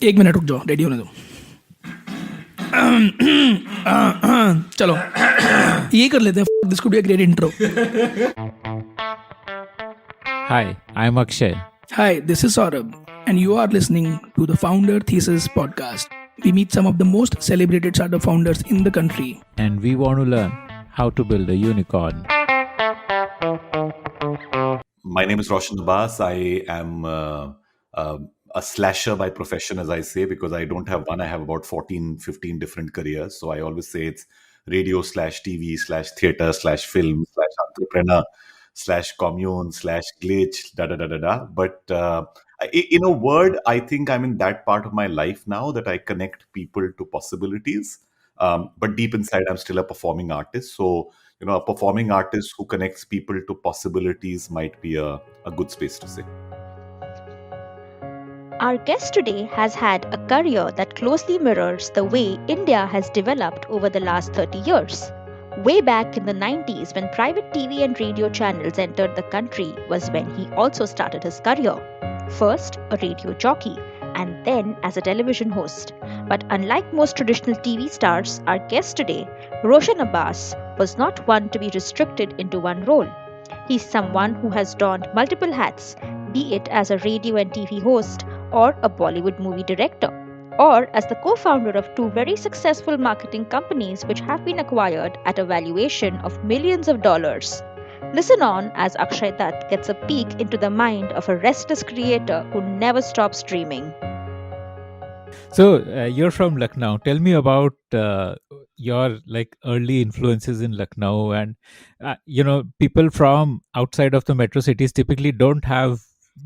एक मिनट रुक जाओ, रेडी होने दो। चलो ये कर लेते हैं। This could be a great intro. Hi, I'm Akshay. Hi, this is Saurabh, and you are listening to the Founder Thesis podcast. We meet some of the most celebrated startup founders in the country. And we want to learn how to build a unicorn. My name is Roshan Abbas. I am uh, a slasher by profession, as I say, because I don't have one. I have about 14, 15 different careers. So I always say it's radio slash TV slash theater slash film slash entrepreneur slash commune slash glitch, da da da da da. But in a word, I think I'm in that part of my life now that I connect people to possibilities. But deep inside, I'm still a performing artist. So a performing artist who connects people to possibilities might be a good space to say. Our guest today has had a career that closely mirrors the way India has developed over the last 30 years. Way back in the 90s, when private TV and radio channels entered the country, was when he also started his career. First, a radio jockey, and then as a television host. But unlike most traditional TV stars, our guest today, Roshan Abbas, was not one to be restricted into one role. He's someone who has donned multiple hats, be it as a radio and TV host, or a Bollywood movie director, or as the co founder of two very successful marketing companies which have been acquired at a valuation of millions of dollars. Listen on as Akshay Dutt gets a peek into the mind of a restless creator who never stops dreaming. So you're from Lucknow. Tell me about your early influences in Lucknow, and people from outside of the metro cities typically don't have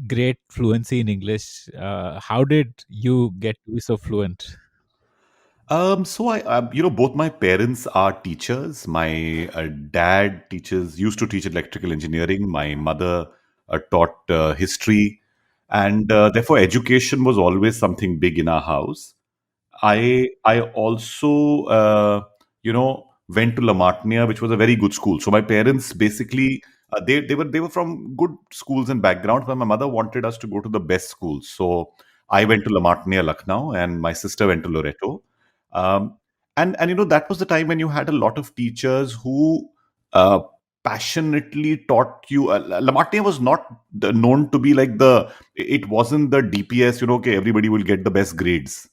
great fluency in English. How did you get to be so fluent? So both my parents are teachers. My dad used to teach electrical engineering. My mother taught history, and therefore education was always something big in our house. I also went to La Martiniere, which was a very good school. So my parents basically they were from good schools and backgrounds, but my mother wanted us to go to the best schools. So I went to La Martiniere, Lucknow, and my sister went to Loreto. Um, and that was the time when you had a lot of teachers who uh, passionately taught you. La Martiniere was not known to be like it wasn't the DPS. Okay, everybody will get the best grades,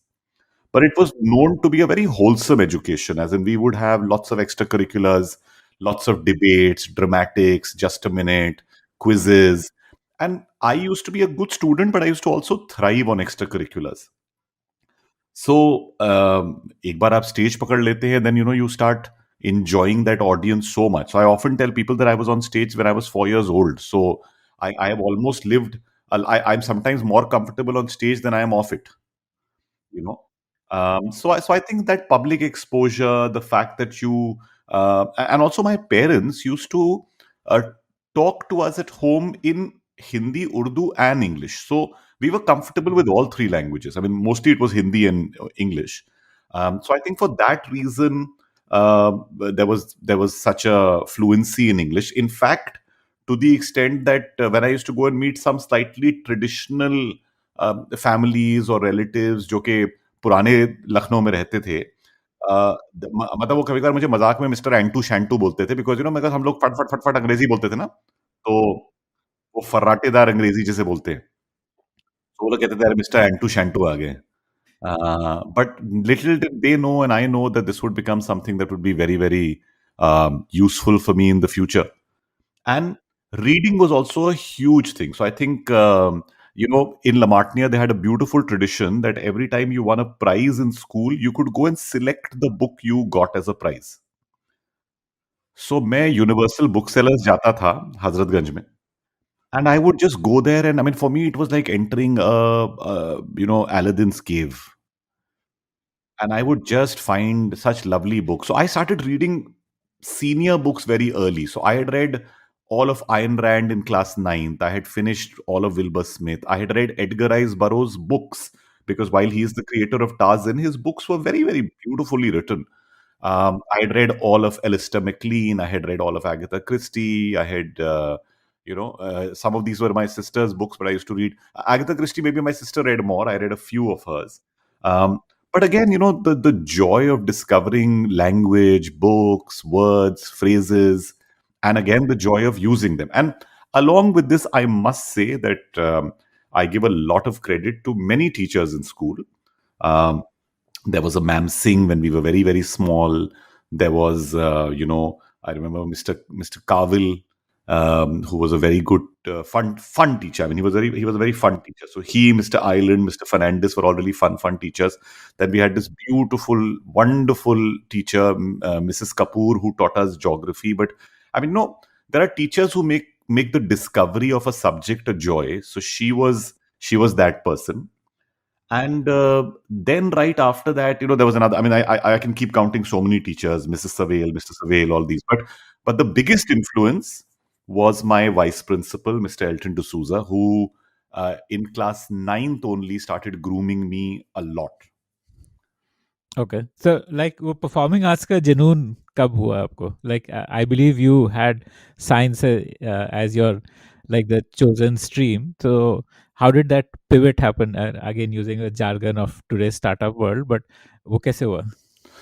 but it was known to be a very wholesome education, as in we would have lots of extracurriculars, lots of debates, dramatics, just a minute, quizzes. And I used to be a good student, but I used to also thrive on extracurriculars. So एक बार आप stage पकड़ लेते हैं, then you start enjoying that audience so much. So I often tell people that I was on stage when I was 4 years old. So I have almost lived. I'm sometimes more comfortable on stage than I am off it. you know so I think that public exposure, the fact that you and also my parents used to uh, talk to us at home in Hindi, Urdu, and English. So we were comfortable with all three languages. I mean, mostly it was Hindi and English. So I think for that reason, there was such a fluency in English. In fact, to the extent that when I used to go and meet some slightly traditional families और relatives जो कि पुराने लखनऊ में रहते थे, मतलब वो कभी-कभार मुझे मज़ाक में मिस्टर एंटू शैंटू बोलते थे, बिकॉज़ बिकॉज़ हम लोग फट-फट अंग्रेज़ी बोलते थे ना, तो वो फर्राटेदार अंग्रेज़ी जिसे बोलते हैं। तो वो लोग कहते थे, "अरे मिस्टर एंटू शैंटू आ गए।" But little did they know, and I know that this would become something that would be very, very useful for me in the future. And reading was also a huge thing. So I think in La Martiniere they had a beautiful tradition that every time you won a prize in school, you could go and select the book you got as a prize. So मैं universal book sellers जाता था हजरतगंज में, and I would just go there, and I mean, for me it was like entering Aladdin's cave, and I would just find such lovely books. So I started reading senior books very early. So I had read all of Ayn Rand in class ninth. I had finished all of Wilbur Smith. I had read Edgar Rice Burroughs' books, because while he is the creator of Tarzan, his books were very, very beautifully written. I had read all of Alistair MacLean. I had read all of Agatha Christie. I had, some of these were my sister's books, but I used to read Agatha Christie. Maybe my sister read more. I read a few of hers. Um, but again, the joy of discovering language, books, words, phrases, and again the joy of using them. And along with this, I must say that I give a lot of credit to many teachers in school. um, there was a ma'am Singh when we were very very small. There was I remember Mr. Kavil, who was a very good fun teacher. I mean, he was a very fun teacher. So he, Mr. Island, Mr. Fernandez were all really fun teachers. Then we had this beautiful, wonderful teacher, Mrs. Kapoor, who taught us geography. But I mean, no, there are teachers who make the discovery of a subject a joy. So she was that person. And then right after that, there was another. I mean, I can keep counting so many teachers, Mrs. Savail, Mr. Savail, all these. But the biggest influence was my vice principal, Mr. Elton D'Souza, who in class ninth only started grooming me a lot. Okay. So like वो performing arts का जुनून कब हुआ आपको? Like I believe you had science as your like the chosen stream. So how did that pivot happen? Again using the jargon of today's startup world, but वो कैसे हुआ?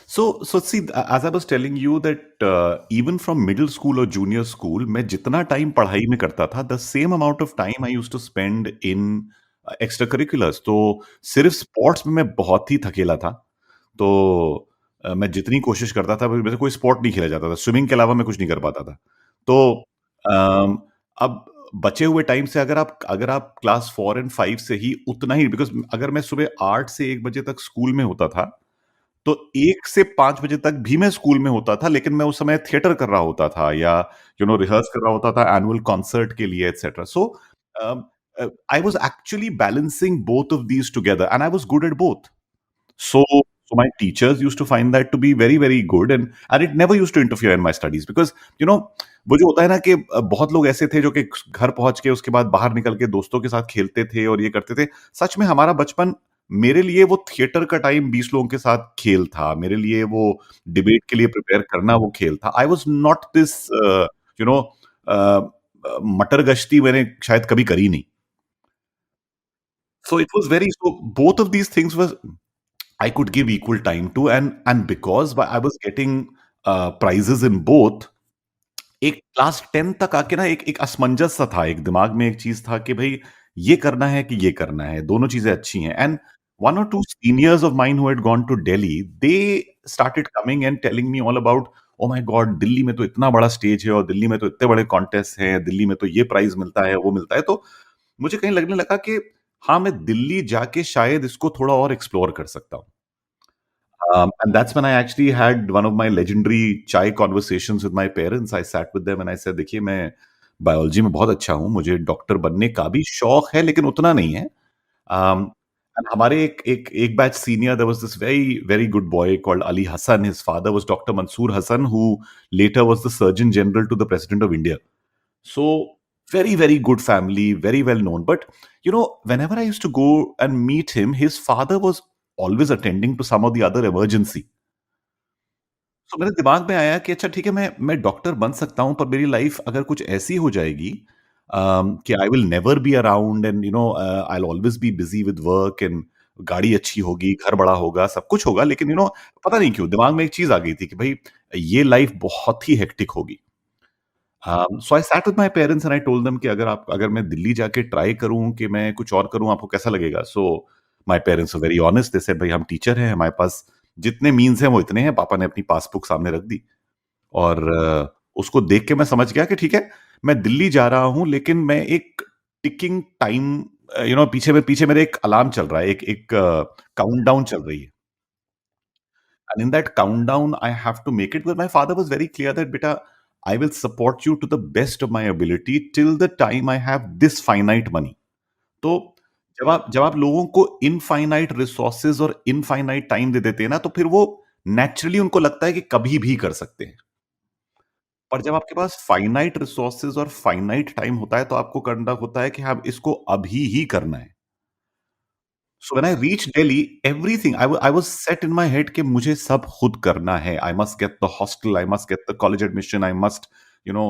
So see, as I was telling you that even from middle school or junior school, मैं जितना time पढ़ाई में करता था, the same amount of time I used to spend in extracurriculars. तो सिर्फ sports में मैं बहुत ही थकेला था. तो मैं जितनी कोशिश करता था, मेरे से कोई स्पोर्ट नहीं खेला जाता था. स्विमिंग के अलावा मैं कुछ नहीं कर पाता था. तो अब बचे हुए टाइम से अगर आप क्लास 4 एंड 5 से ही उतना ही, बिकॉज़ अगर मैं सुबह 8 से 1 बजे तक स्कूल में होता था, तो 1 से 5 बजे तक भी मैं स्कूल में होता था, लेकिन मैं उस समय थिएटर कर रहा होता था या रिहर्स कर रहा होता था एनुअल कॉन्सर्ट के लिए etcetera. So I was actually balancing both of these together and I was good at both. So my teachers used to find that to be very very good, and it never used to interfere in my studies, because वो जो होता है ना कि बहुत लोग ऐसे थे जो कि घर पहुंच के उसके बाद बाहर निकल के दोस्तों के साथ खेलते थे और ये करते थे. सच में हमारा बचपन, मेरे लिए वो थिएटर का टाइम 20 लोगों के साथ खेल था. मेरे लिए वो डिबेट के लिए प्रिपेयर करना वो खेल था. I was not this you know मटर गश्ती मैंने शायद कभी करी नहीं. So it was very, so both of these things was I could give equal time to, and because I was getting prizes in both, एक क्लास 10 तक आके ना एक एक असमंजस सा था, एक दिमाग में एक चीज था कि भाई ये करना है कि ये करना है, दोनों चीजें अच्छी हैं. And one or two seniors of mine who had gone to Delhi, they started coming and telling me all about, oh my god, Delhi में तो इतना बड़ा स्टेज है और दिल्ली में तो इतने बड़े कॉन्टेस्ट हैं, दिल्ली में तो ये प्राइज मिलता है, वो मिलता है. तो मुझे कहीं लगने लगा कि हाँ, मैं दिल्ली जाके शायद इसको थोड़ा और एक्सप्लोर कर सकता हूँ. And that's when I actually had one of my legendary chai conversations with my parents. I sat with them and I said, देखिए, मैं बायोलॉजी में बहुत अच्छा हूँ, मुझे डॉक्टर बनने का भी शौक है, लेकिन उतना नहीं है. And हमारे एक batch senior, there was this very very good boy called Ali Hassan. His father was Dr. Mansoor Hassan, who later was the Surgeon General to the President of India. So very very good family, very well known. But whenever I used to go and meet him, his father was always attending to some of the other emergency. So मेरे दिमाग में आया कि अच्छा ठीक है, मैं doctor बन सकता हूँ, पर मेरी लाइफ अगर कुछ ऐसी हो जाएगी कि I will never be around, and I will always be busy with work, and गाड़ी अच्छी होगी, घर बड़ा होगा, सब कुछ होगा, लेकिन पता नहीं क्यों दिमाग में एक चीज आ गई थी कि भाई ये लाइफ बहुत ही हेक्टिक होगी. So I sat with my parents and I told them कि अगर मैं दिल्ली जाके ट्राई करूं कि मैं कुछ और करूं, आपको कैसा लगेगा? So my parents were very honest. They said, भाई हम टीचर हैं, हमारे पास जितने मीन्स हैं वो इतने हैं. पापा ने अपनी पासबुक सामने रख दी और उसको देख के मैं समझ गया कि ठीक है, मैं दिल्ली जा रहा हूं, लेकिन मैं एक टिकिंग टाइम, पीछे मेरे एक अलार्म चल रहा है, एक काउंटडाउन चल रही है. And in that countdown, I have to make it. But my father was very clear that, beta, I will support you to the best of my ability till the time I have this finite money. तो जब आप लोगों को infinite resources और infinite time दे देते हैं ना, तो फिर वो नेचुरली उनको लगता है कि कभी भी कर सकते हैं. पर जब आपके पास फाइनाइट रिसोर्सेज और फाइनाइट टाइम होता है, तो आपको करना होता है कि हाँ, इसको अभी ही करना है. So when I reached Delhi, everything I was set in my head कि मुझे सब खुद करना है. I must get the hostel, I must get the college admission, I must, you know,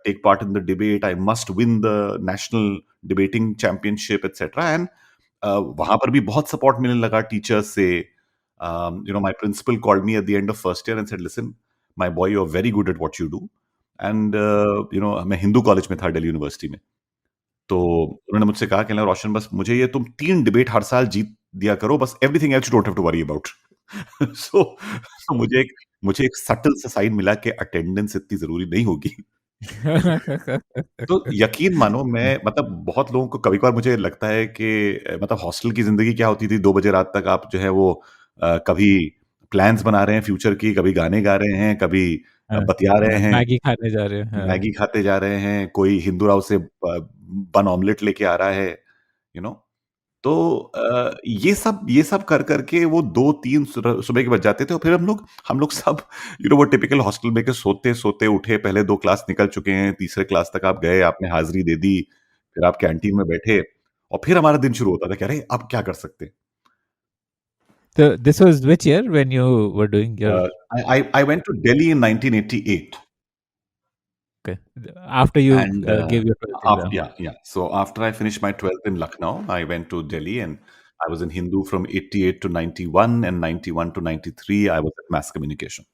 take part in the debate, I must win the national debating championship, etc. And वहाँ पर भी बहुत सपोर्ट मिलने लगा टीचर्स से। My principal called me at the end of first year and said, listen my boy, you are very good at what you do. And मैं Hindu college में था दिल्ली यूनिवर्सिटी में। तो उन्होंने मुझसे कहा कि रोशन, बस मुझे ये तुम 3 डिबेट हर साल जीत दिया करो, बस everything else you don't have to worry about. So मुझे एक सटल सा साइन मिला कि अटेंडेंस इतनी ज़रूरी नहीं होगी। तो यकीन मानो, मैं मतलब बहुत लोगों को कभी-कभार मुझे लगता है कि मतलब हॉस्टल की ज़िंदगी क्या होती थी, 2 बजे रात तक आप जो है वो कभी प्लान्स बना रहे हैं फ्यूचर की, कभी गाने गा रहे हैं, कभी हाँ, बतिया रहे हैं, मैगी खाने जा रहे हैं, हाँ। मैगी खाते जा रहे हैं, कोई हिंदू राव से बन ऑमलेट लेके आ रहा है, यू नो। तो ये सब कर के वो 2-3 सुबह के बज जाते थे, और फिर हम लोग सब वो टिपिकल हॉस्टल में के सोते-सोते उठे, पहले 2 क्लास निकल चुके हैं, तीसरे क्लास तक आप गए, आपने हाज़िरी दे दी, फिर आप कैंटीन में बैठे और फिर हमारा दिन शुरू होता था कि अरे! अब क्या कर सकते हैं? So this was which year when you were doing your I went to Delhi in 1988. okay after you And gave your 12th exam? yeah. So after I finished my 12th in Lucknow, I went to Delhi, and I was in Hindu from 88 to 91, and 91 to 93, I was at mass communication.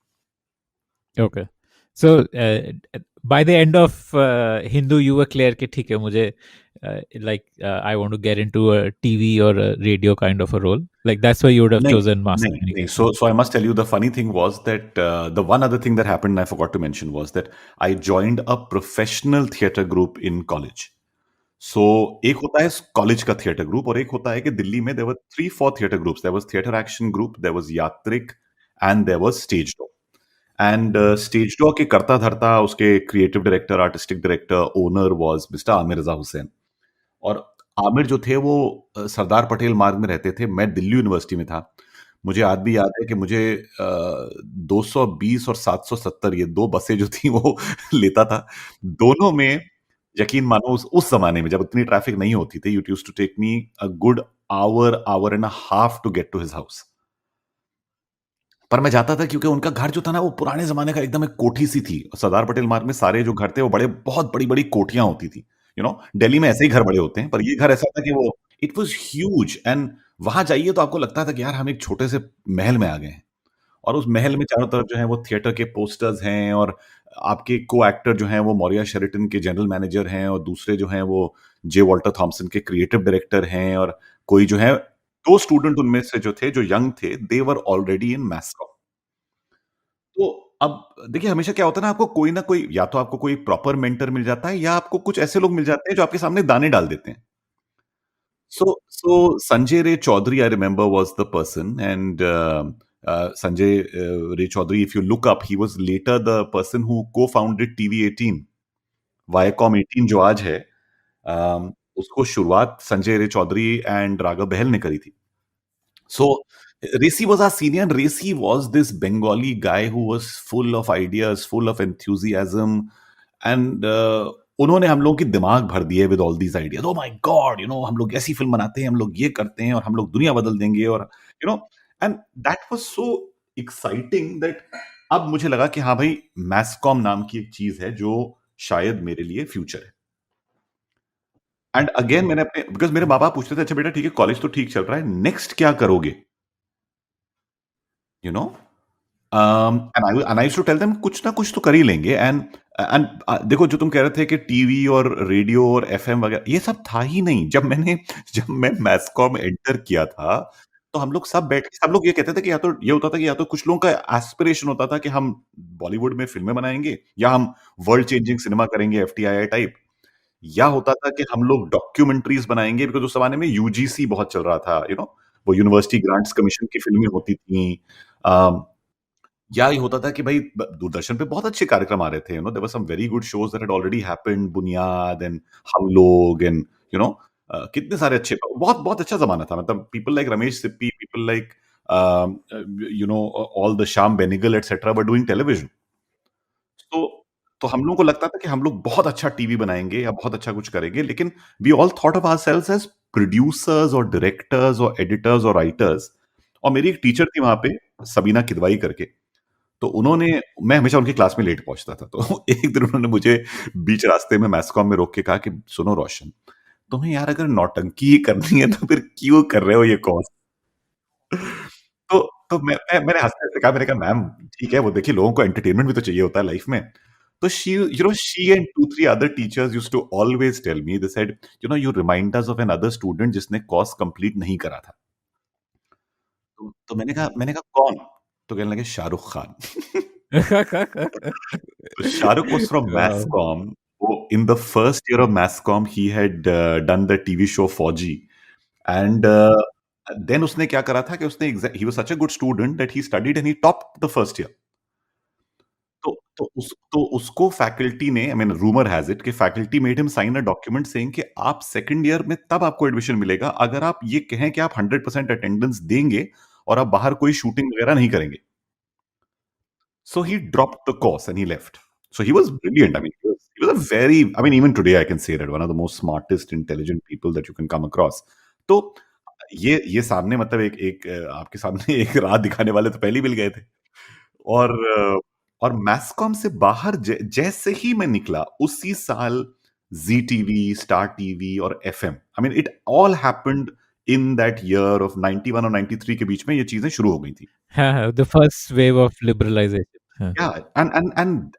Okay. So by the end of Hindu, you were clear कि ठीक है मुझे I want to get into a TV or a radio kind of a role. Like that's why you would have Nahin, chosen mass nahin. communication. So I must tell you, the funny thing was that the one other thing that happened, I forgot to mention, was that I joined a professional theatre group in college. So एक होता है college का theatre group, और एक होता है कि दिल्ली में there were 3-4 theatre groups. There was theatre action group, there was Yatrik, and there was stage door. And stage door के करता धरता उसके creative director, artistic director, owner was mister Aamir Raza Hussain. और आमिर जो थे वो सरदार पटेल मार्ग में रहते थे, मैं दिल्ली यूनिवर्सिटी में था। मुझे आज भी याद है कि मुझे 220 और 770 ये 2 बसें जो थी वो लेता था। दोनों में यकीन मानो, उस ज़माने में जब इतनी ट्रैफ़िक नहीं होती थी, it used to take me a good hour, hour and a half to get to his house. पर मैं जाता था क्योंकि उनका घर जो था ना, वो पुराने ज़माने का एकदम एक कोठी-सी थी। सरदार पटेल मार्ग में सारे जो घर थे वो बड़े, बहुत बड़ी-बड़ी कोठियाँ होती थी। दिल्ली में ऐसे ही घर बड़े होते हैं, पर ये घर ऐसा था कि वो इट वाज़ ह्यूज, एंड वहाँ जाइए तो आपको लगता था कि यार हम एक छोटे से महल में आ गए हैं। और उस महल में चारों तरफ जो है वो थिएटर के पोस्टर्स हैं, और आपके को एक्टर जो हैं वो मौर्या शेरिटन के जनरल मैनेजर हैं, और दूसरे जो हैं वो जे वॉल्टर थॉमसन के क्रिएटिव डायरेक्टर हैं, और कोई जो है 2 स्टूडेंट उनमें से जो थे, जो यंग थे, दे were already in mass com. तो अब देखिए, हमेशा क्या होता है ना, आपको कोई ना कोई, या तो आपको कोई प्रॉपर मेंटर मिल जाता है, या आपको कुछ ऐसे लोग मिल जाते हैं जो आपके सामने दाने डाल देते हैं। So Sanjay Ray Chaudhary, I remember, was the person, and Sanjay Ray Chaudhary, if you look up, he was later the person who co-founded TV18, Viacom 18 जो आज है, उसको शुरुआत संजय रे चौधरी एंड राघव बहल ने करी थी। So Racy was our senior, and Racy was this Bengali guy who was full of ideas, full of enthusiasm, and उन्होंने हम लोगों की दिमाग भर दिए with all these ideas. Oh my God, हम लोग ऐसी फिल्म बनाते हैं, हम लोग ये करते हैं, और हम लोग दुनिया बदल देंगे, और and that was so exciting that अब मुझे लगा कि हाँ भाई, मैसकॉम नाम की एक चीज है जो शायद मेरे लिए फ्यूचर है। एंड अगेन मैंने अपने, बिकॉज मेरे माँ बाप पूछते थे, अच्छा बेटा ठीक है, कॉलेज तो ठीक चल रहा है, नेक्स्ट क्या करोगे, you know and I used to tell them, कुछ ना कुछ तो कर ही लेंगे। एंड देखो, जो तुम कह रहे थे कि टीवी और रेडियो और एफएम वगैरह, ये सब था ही नहीं जब मैं मैसकॉम एंटर किया था। तो हम लोग सब बैठ के, सब लोग ये कहते थे कि या तो ये होता था कि या तो कुछ लोगों का एस्पिरेशन होता था कि हम बॉलीवुड में फिल्में बनाएंगे, या हम वर्ल्ड चेंजिंग सिनेमा करेंगे, एफटीआई टाइप, या होता था कि हम लोग डॉक्यूमेंट्रीज बनाएंगे, बिकॉज उस जमाने में यूजीसी बहुत चल रहा था, वो यूनिवर्सिटी ग्रांट्स कमीशन की फिल्में होती थी। या ये होता था कि भाई दूरदर्शन पे बहुत अच्छे कार्यक्रम आ रहे थे, there were some very good shows that had already happened, Buniyaad and हम लोग, एंड कितने सारे अच्छे, बहुत बहुत अच्छा जमाना था। मतलब people like Ramesh Sippy, people like all the Shyam Benegal etcetera were doing television. तो तो हम लोगों को लगता था कि हम लोग बहुत अच्छा टीवी बनाएंगे या बहुत अच्छा कुछ करेंगे, लेकिन we all thought of ourselves as producers और डायरेक्टर्स और एडिटर्स और राइटर्स। और मेरी एक टीचर थी वहां पे, सबीना किदवाई करके। तो उन्होंने, मैं हमेशा उनकी क्लास में लेट पहुंचता था, तो एक दिन उन्होंने मुझे बीच रास्ते में मैसकॉम में रोक के कहा कि सुनो रोशन, तुम्हें यार अगर नौटंकी ही करनी है तो फिर क्यों कर रहे हो ये कोर्स? तो मैंने हँसते-हँसते कहा, मैंने कहा मैम ठीक है, वो देखिए लोगों को एंटरटेनमेंट भी तो चाहिए होता है लाइफ में। तो she and 2-3 other teachers used to always tell me, they said, "you remind us of an other student जिसने कोर्स कंप्लीट नहीं करा था।" तो मैंने कहा कौन? तो कहने लगे शाहरुख खान। तो Shahrukh was from mass Wow. comm. वो in the first year of mass comm he had done the TV show फौजी, एंड देन उसने क्या करा था कि उसने he was such a good student that he studied and he topped the first year. तो उसको फैकल्टी ने, I mean rumour has it कि faculty made him sign a document saying कि आप सेकंड ईयर में तब आपको एडमिशन मिलेगा अगर आप ये कहें कि आप 100% अटेंडेंस देंगे और आप बाहर कोई शूटिंग वगैरह नहीं करेंगे। So he dropped the course and he left. So he was brilliant. I mean, he was a very, I mean, even today I can say that one of the most smartest, intelligent people that you can come across. तो ये सामने मतलब एक आपके सामने एक राह दिखाने वाले तो पहले ही मिल गए थे। और और मैस कॉम से बाहर जैसे ही मैं निकला उसी साल जी टीवी, स्टार टीवी और FM, I mean it all happened in that year of 91 और 93 के बीच में ये चीजें शुरू हो गई थी। The first wave of liberalization. Yeah,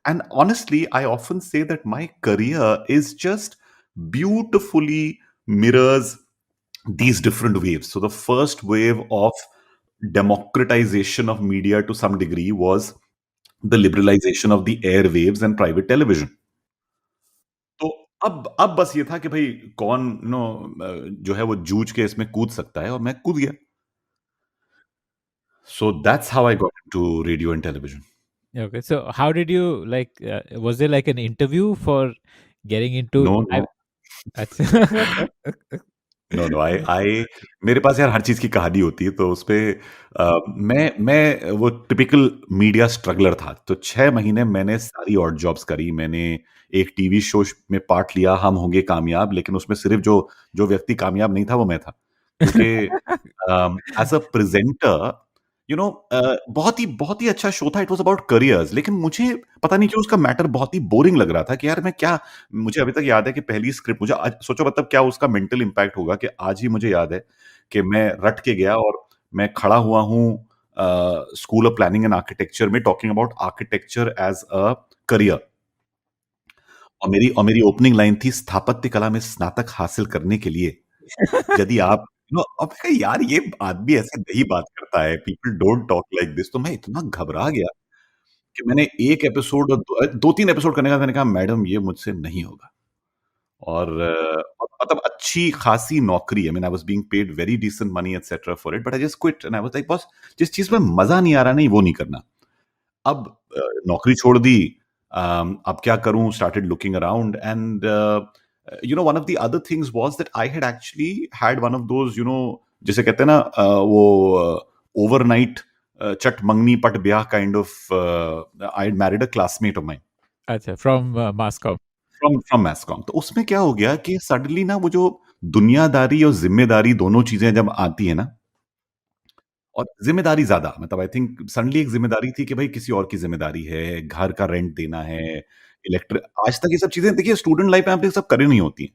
and honestly, I often say that my career is just beautifully mirrors these different waves. So the first wave of democratization of media to some degree was the liberalization of the airwaves and private television. तो अब बस ये था कि भाई कौन जो है वो जूझ के इसमें कूद सकता है, और मैं कूद गया. So that's how I got into radio and television. Okay, so how did you like? Was there like an interview for getting into? No, no. Achha. No I मेरे पास यार हर चीज की कहानी होती है, तो उसपे मैं वो टिपिकल मीडिया स्ट्रगलर था. तो 6 महीने मैंने सारी ऑड जॉब्स करी. मैंने एक टीवी शो में पार्ट लिया, हम होंगे कामयाब, लेकिन उसमें सिर्फ जो जो व्यक्ति कामयाब नहीं था वो मैं था, क्योंकि एज अ प्रेजेंटर बहुत ही अच्छा शो था. इट वाज अबाउट करियर्स, लेकिन मुझे पता नहीं क्यों उसका मैटर बहुत ही बोरिंग लग रहा था कि यार मैं क्या. मुझे अभी तक याद है कि पहली स्क्रिप्ट मुझे आज सोचो मतलब क्या उसका मेंटल इम्पैक्ट होगा कि आज ही मुझे याद है कि मैं रट के गया और मैं खड़ा हुआ हूँ school of planning and architecture में, talking about architecture as a career. और मेरी ओपनिंग लाइन थी, स्थापत्य कला में स्नातक हासिल करने के लिए यदि आप अब मैं कहा, यार ये आदमी ऐसे नहीं बात करता है, people don't talk like this. तो मैं इतना घबरा गया कि मैंने एक एपिसोड और 2-3 एपिसोड करने के बाद मैंने कहा मैडम ये मुझसे नहीं होगा. और मतलब अच्छी खासी नौकरी, I mean I was being paid very decent money etcetera for it, but I just quit and I was like boss, जिस चीज में मजा नहीं आ रहा नहीं वो नहीं करना. अब नौकरी छोड़ दी. अब क्या करूं, started looking around, and one of the other things was that I had actually had one of those, जिसे कहते हैं ना वो overnight चट मंगनी पट ब्याह kind of, I had married a classmate of mine Achha, from Moscow. from masscom. तो उसमें क्या हो गया कि सडनली ना वो जो दुनियादारी और जिम्मेदारी दोनों चीजें जब आती है ना, और जिम्मेदारी ज्यादा, मतलब आई थिंक सडनली एक जिम्मेदारी थी कि भाई किसी और की जिम्मेदारी है, घर का रेंट देना है, इलेक्ट्रिक. आज तक ये सब चीजें देखिए स्टूडेंट लाइफ में आपने सब करी नहीं होती.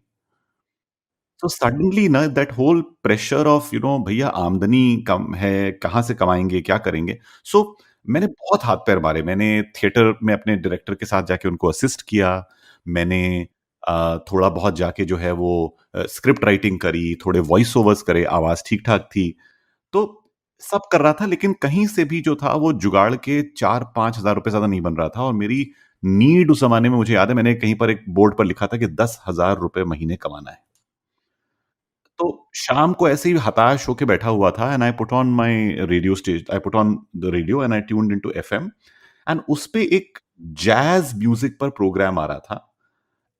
तो सडनली ना दैट होल प्रेशर ऑफ भैया आमदनी कम है, कहाँ से कमाएंगे, क्या करेंगे. सो मैंने बहुत हाथ पैर मारे. मैंने थिएटर में अपने डायरेक्टर के साथ जाके उनको असिस्ट किया. मैंने थोड़ा बहुत जाके जो है वो स्क्रिप्ट राइटिंग करी, थोड़े वॉइस ओवर्स करे, आवाज ठीक ठाक थी. तो सब कर रहा था, लेकिन कहीं से भी जो था वो जुगाड़ के 4-5 हज़ार रुपए ज्यादा नहीं बन रहा था. और मेरी नीड उस जमाने में, मुझे याद है मैंने कहीं पर एक बोर्ड पर लिखा था कि 10,000 रुपए महीने कमाना है. तो शाम को ऐसे ही हताश होके बैठा हुआ था, and I put on my radio stage I put on the radio and I tuned into FM. And उस पे एक जैज म्यूजिक पर प्रोग्राम आ रहा था,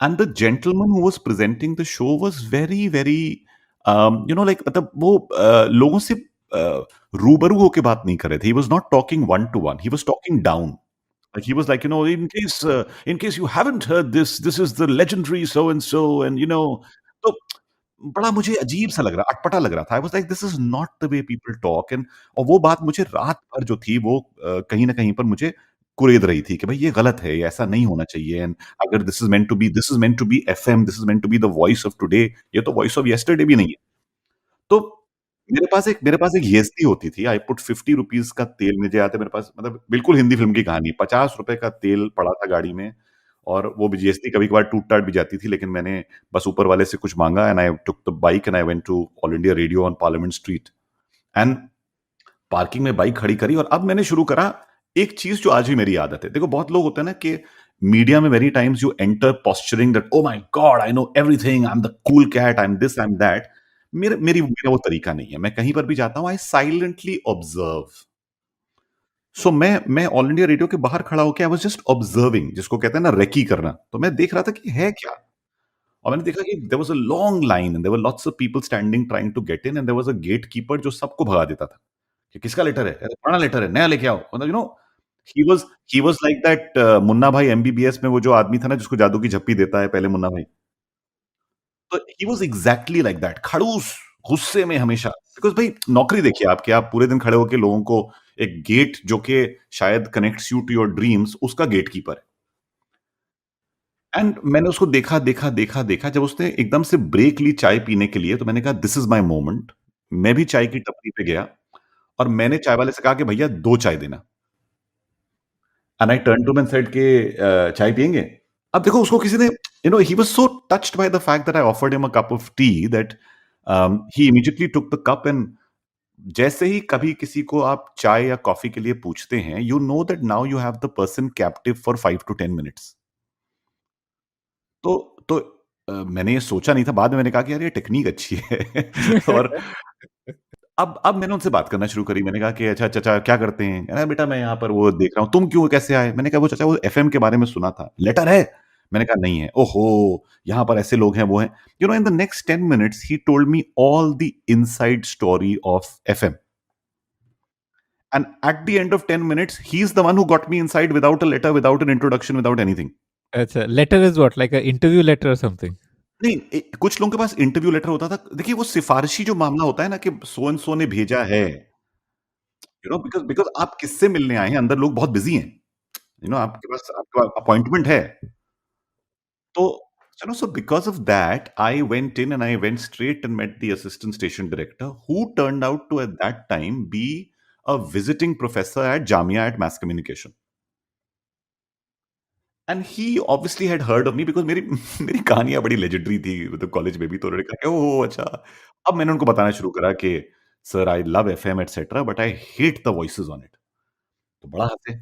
and the gentleman who was presenting the show was very very like, मतलब वो लोगों से रूबरू होके बात नहीं कर रहे थे. He was not talking one two one, he was talking down. Like he was like, in case you haven't heard this, this is the legendary so and so, and तो बड़ा मुझे अजीब सा लग रहा, अटपटा लग रहा था. आई was like this is not the way people talk. And और वो बात मुझे रात भर जो थी वो कहीं ना कहीं पर मुझे कुरेद रही थी कि भाई ये गलत है, ये ऐसा नहीं होना चाहिए एंड अगर this is meant to be FM, this is meant to be the voice of today, ये तो वॉइस ऑफ यस्टरडे भी नहीं है। तो मेरे पास एक येसती होती थी, आई पुट ₹50 का तेल मुझे याद है मेरे पास मतलब बिल्कुल हिंदी फ़िल्म की कहानी, ₹50 का तेल पड़ा था गाड़ी में और वो भी येसती कभी-कभार टूट-टाट भी जाती थी, लेकिन मैंने बस ऊपर वाले से कुछ माँगा and I took the bike and I went to All India Radio on Parliament Street and parking में बाइक खड़ी करी और अब मैंने शुरू करा एक चीज़ जो आज भी मेरी आदत है। देखो बहुत लोग होते हैं ना कि मीडिया में many times you enter posturing that oh my god I know everything, I am the cool cat, I am this, I am that. मेरा वो तरीका नहीं है। मैं कहीं पर भी जाता हूँ आई साइलेंटली ऑब्जर्व। सो मैं ऑल इंडिया रेडियो के बाहर खड़ा होके आई वाज़ जस्ट ऑब्जर्विंग जिसको कहते हैं ना रेकी करना। तो मैं देख रहा था कि है क्या? और मैंने देखा कि there was a long line and there were lots of people standing trying to get in and there was a gatekeeper जो सबको भगा देता था। कि किसका लेटर है? अरे पुराना लेटर है, नया लेके आओ। मतलब he was he was like that Munna भाई एमबीबीएस में वो जो आदमी था ना जिसको जादू की झप्पी देता है पहले मुन्ना भाई। तो he was exactly like that खड़ूस, गुस्से में हमेशा। बिकॉज़ भाई नौकरी देखिए आपकी, आप पूरे दिन खड़े होके लोगों को एक गेट जो कि शायद connects you to your dreams उसका गेटकीपर है। एंड मैंने उसको देखा, देखा, देखा, देखा जब उसने एकदम से ब्रेक ली चाय पीने के लिए तो मैंने कहा दिस इज़ माय मोमेंट। मैं भी चाय की टपरी पे गया और मैंने चाय वाले से कहा कि भैया 2 चाय देना। And I turn to him and said कि चाय पिएंगे? अब देखो उसको किसी ने he was so touched by the fact that I offered him a cup of tea that he immediately took the cup and जैसे ही कभी किसी को आप चाय या कॉफी के लिए पूछते हैं, you know that now you have the person captive for 5 to 10 minutes. तो मैंने ये सोचा नहीं था, बाद में मैंने कहा कि यार ये टेक्नीक अच्छी है और अब मैंने उनसे बात करना शुरू करी। मैंने कहा कि अच्छा चाचा क्या करते हैं? कह रहा है बेटा मैं यहाँ पर वो देख रहा हूँ। तुम क्यों कैसे आए? मैंने कहा वो चाचा वो एफएम के बारे में सुना था। लेटर है? मैंने कहा नहीं है। ओहो! यहाँ पर ऐसे लोग हैं, वो हैं। इन द नेक्स्ट 10 मिनट्स ही told me all the inside story of FM and at the end of 10 minutes ही is the one who got me inside without a letter, without an introduction, without anything. अच्छा, letter is what, like a interview letter और something? नहीं कुछ लोगों के पास interview letter होता था। देखिए वो सिफारिशी जो मामला होता है ना कि सो एंड सो ने भेजा है, बिकॉज़ बिकॉज़ आप किससे मिलने आए हैं, अंदर लोग बहुत बिज़ी हैं। आपके पास अपॉइंटमेंट है। तो so because of that, I went in and I went straight and met the assistant station director, who turned out to at that time be a visiting professor at Jamia at Mass Communication. And he obviously had heard of me because मेरी मेरी कहानियाँ बड़ी legendary थी मतलब college में भी। तो उन्होंने कहा ओह अच्छा। अब मैंने उनको बताना शुरू करा कि sir I love FM etcetera but I hate the voices on it. तो बड़ा हंसे।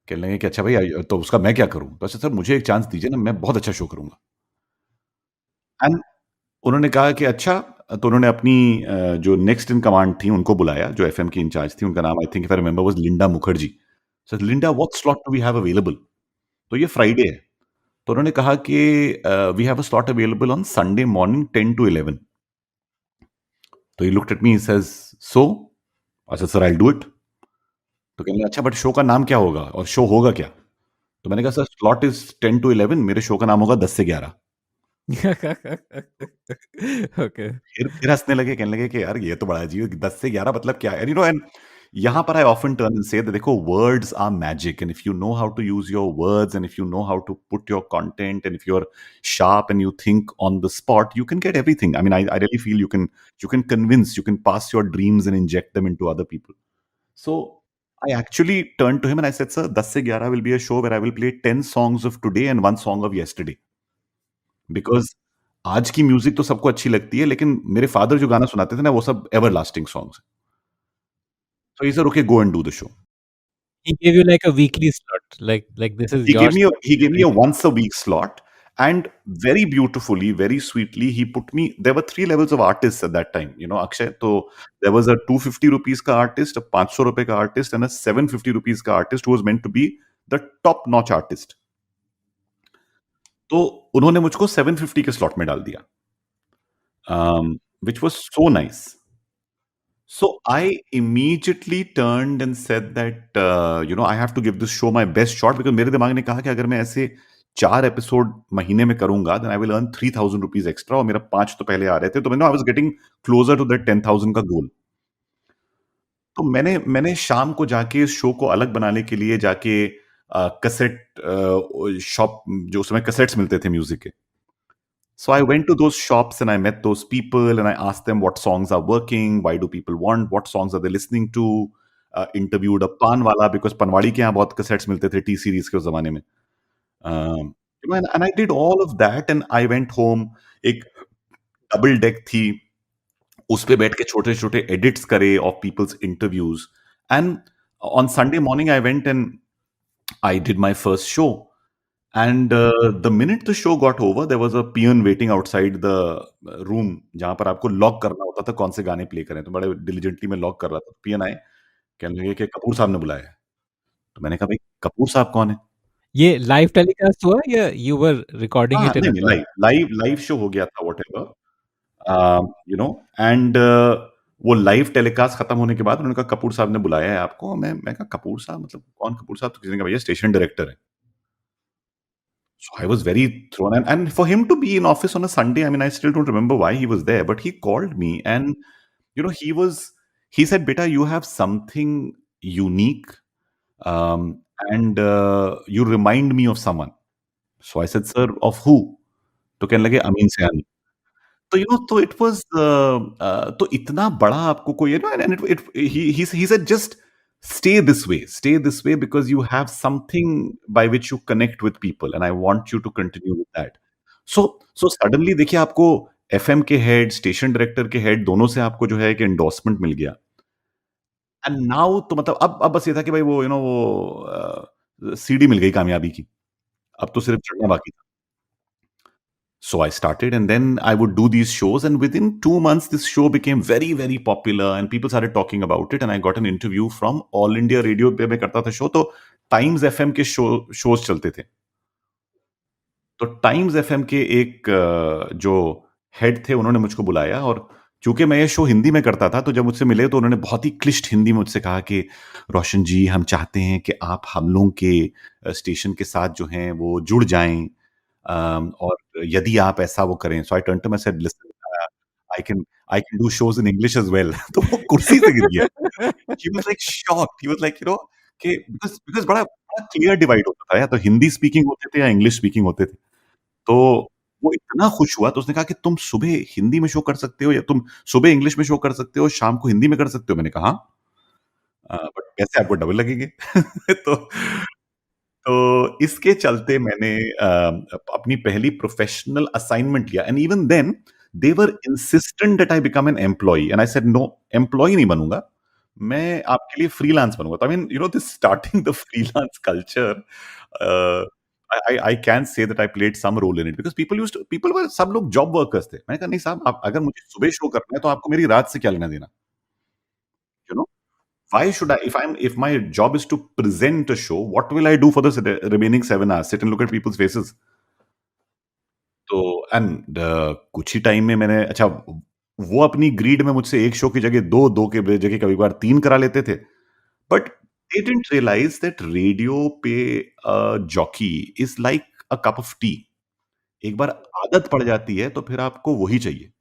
कहने लगे कि अच्छा भाई तो उसका मैं क्या करूँ? तो अच्छा सर मुझे एक चांस दीजिए ना, मैं बहुत अच्छा शो करूँगा। एंड उन्होंने कहा कि अच्छा। तो उन्होंने अपनी जो नेक्स्ट इन कमांड थी उनको बुलाया जो एफएम की इंचार्ज थी। उनका नाम I think if I remember was Linda Mukherjee. Sir Linda what slot do we have available? तो ये फ्राइडे है। तो उन्होंने कहा कि we have a slot available on Sunday morning 10 to 11। तो he looked at me, he says so? I said sir I will do it. तो कहने लगे अच्छा बट शो का नाम क्या होगा और शो होगा क्या? तो मैंने कहा सर स्लॉट इज 10 टू 11, मेरे शो का नाम होगा 10 से 11। ओके। फिर हँसने लगे, कहने लगे कि यार ये तो बड़ा अजीब है, 10 से 11 मतलब क्या है? एंड यहाँ पर I often turn and say that देखो words are magic and if you know how to use your words and if you know how to put your content and if you are sharp and you think on the spot, you can get everything. I mean, I really feel you can convince, you can pass your dreams and inject them into other people. So I actually turned to him and I said, sir, 10 से 11 will be a show where I will play 10 songs of today and one song of yesterday. Because आज की music तो सबको अच्छी लगती है, लेकिन मेरे फादर जो गाना सुनाते थे ना, वो सब एवरलास्टिंग सॉन्ग्स हैं। So he said, "Okay, go and do the show." He gave you like a weekly slot, like this is He your gave me a slot he gave me every a week. once a week slot, and very beautifully, very sweetly, he put me. There were 3 levels of artists at that time, Akshay. So there was a 250 rupees ka artist, a 500 रुपए का artist, and a 750 rupees का artist who was meant to be the top-notch artist. तो उन्होंने मुझको 750 के slot में डाल दिया, which was so nice. So I immediately turned and said that, I have to give this show my best shot because मेरे दिमाग ने कहा कि अगर मैं ऐसे 4 एपिसोड महीने में करूँगा, then I will earn 3000 rupees extra और मेरा 5 तो पहले आ रहे थे। तो I was getting closer to that 10,000 का गोल। तो मैंने मैंने शाम को जाके इस शो को अलग बनाने के लिए जाके कैसेट शॉप, जो उसमें कैसेट्स मिलते थे म्यूजिक के. So I went to those shops and I met those people and I asked them what songs are working, why do people want, what songs are they listening to. Interviewed a pan wala because panwadi के यहाँ बहुत cassettes मिलते थे T series के उस जमाने में. And I did all of that and I went home. एक डबल डेक थी, उस पे बैठ के छोटे छोटे एडिट्स करे of people's interviews. And on Sunday morning I went and I did my first show. And the minute the show got over, there was a peon waiting outside the room जहाँ पर आपको lock करना होता था कौन से गाने play करें. तो बड़े डिलीजेंटली मैं लॉक कर रहा था. पियन आए, कहने लगे कि कपूर साहब ने बुलाया है. तो मैंने कहा भाई कपूर साहब कौन है? ये लाइव टेलीकास्ट हुआ या you were recording हाँ, it in नहीं नहीं, advance? लाइव शो हो गया था what ever, you know. And वो लाइव टेलीकास्ट खत्म होने के बाद उन्होंने कहा कपूर साहब ने बुलाया है आपको. मैं कहा कपूर साहब मतलब कौन कपूर साहब? तो किसी ने कहा भैया स्टेशन डायरेक्टर है. So I was very thrown, and for him to be in office on a Sunday, I mean, I still don't remember why he was there, but he called me and he said, "Beta, you have something unique, and you remind me of someone." So I said, "Sir, of who?" तो कहने लगे अमीन सयानी. तो तो it was, तो इतना बड़ा आपको कोई and it he said just stay this way because you have something by which you connect with people and I want you to continue with that. So suddenly देखिए आपको एफएम के head, station director के head, दोनों से आपको जो है एक एंडोर्समेंट मिल गया. एंड नाउ तो मतलब अब बस ये था कि भाई वो वो सीडी मिल गई कामयाबी की. अब तो सिर्फ चढ़ना बाकी था. So I started, and then I would do these shows, and within 2 months, this show became very, very popular, and people started talking about it. And I got an interview from All India Radio पे मैं करता था show, तो times FM के shows चलते थे. तो times FM के एक जो हेड थे, उन्होंने मुझको बुलाया. और चूंकि मैं ये शो हिंदी में करता था, तो जब मुझसे मिले तो उन्होंने बहुत ही क्लिष्ट हिंदी में मुझसे कहा कि रोशन जी, हम चाहते हैं कि आप हम लोगों के स्टेशन के साथ जो हैं वो जुड़ जाएं, और यदि आप ऐसा वो करें. So I turn to, I said listen, I can do shows in English as well. तो वो कुर्सी से गिर गया. He was like shocked. He was like कि बिकॉज़ बिकॉज़ बड़ा बड़ा क्लियर डिवाइड होता था, या तो हिंदी स्पीकिंग होते थे या इंग्लिश स्पीकिंग होते थे. तो वो इतना खुश हुआ, तो उसने कहा कि तुम सुबह हिंदी में शो कर सकते हो, या तुम सुबह इंग्लिश में शो कर सकते हो, शाम को हिंदी में कर सकते हो. मैंने कहा हाँ, बट पैसे आपको डबल लगेंगे. तो इसके चलते मैंने अपनी पहली प्रोफेशनल असाइनमेंट लिया. And even then they were insistent that I become an employee, and I said no, employee नहीं बनूंगा, मैं आपके लिए फ्रीलांस बनूंगा. तो I mean this starting the freelance culture, I can say that I played some role in it because people were, सब लोग job workers थे. मैंने कहा नहीं साहब, आप अगर मुझे सुबह शो करना है तो आपको मेरी रात से क्या लेना देना. You know why should I, if my job is to present a show, what will I do for the remaining 7 hours? Sit and look at people's faces. तो एंड कुछ ही टाइम में मैंने, अच्छा, वो अपनी ग्रीड में मुझसे एक शो की जगह दो के जगह कभी बार 3 करा लेते थे. But they didn't realize that radio पे jockey is like a cup of tea. एक बार आदत पड़ जाती है तो फिर आपको वही चाहिए.